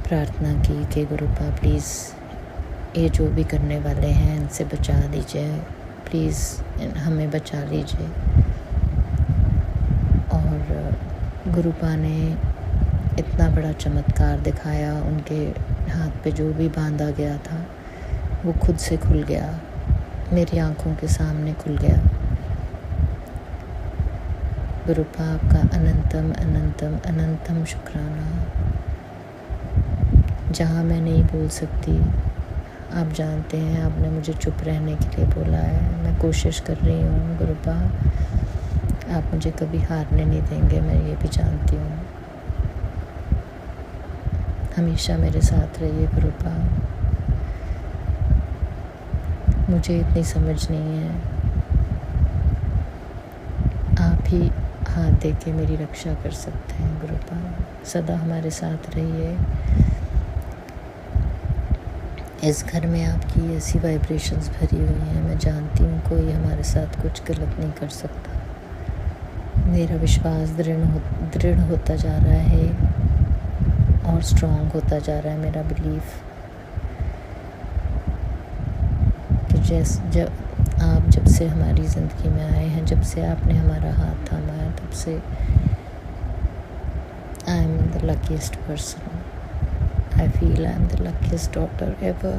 प्रार्थना की कि गुरुपा प्लीज़ ये जो भी करने वाले हैं इनसे बचा दीजिए, प्लीज़ हमें बचा लीजिए। और गुरुपा ने इतना बड़ा चमत्कार दिखाया। उनके हाथ पे जो भी बांधा गया था वो खुद से खुल गया, मेरी आंखों के सामने खुल गया। गुरुपा, आपका अनंतम अनंतम अनंतम शुक्राना। जहाँ मैं नहीं बोल सकती। आप जानते हैं आपने मुझे चुप रहने के लिए बोला है, मैं कोशिश कर रही हूँ गुरुपा, आप मुझे कभी हारने नहीं देंगे, मैं ये भी जानती हूँ। हमेशा मेरे साथ रहिए गुरुपा। मुझे इतनी समझ नहीं है, आप ही हाथ दे के मेरी रक्षा कर सकते हैं गुरुपा। सदा हमारे साथ रहिए। इस घर में आपकी ऐसी वाइब्रेशंस भरी हुई हैं, मैं जानती हूँ कोई हमारे साथ कुछ गलत नहीं कर सकता। मेरा विश्वास दृढ़ होता जा रहा है और स्ट्रॉन्ग होता जा रहा है मेरा बिलीफ कि जब से हमारी ज़िंदगी में आए हैं, जब से आपने हमारा हाथ थामा है, तब से I am the luckiest person. I feel I am the luckiest daughter ever.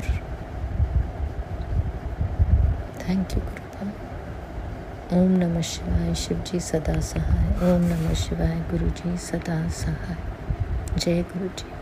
Thank you गुरुपा। ओम नमः शिवाय। शिव जी सदा सहाय। ओम नमः शिवाय। गुरु जी सदा सहाय। जय गुरु जी।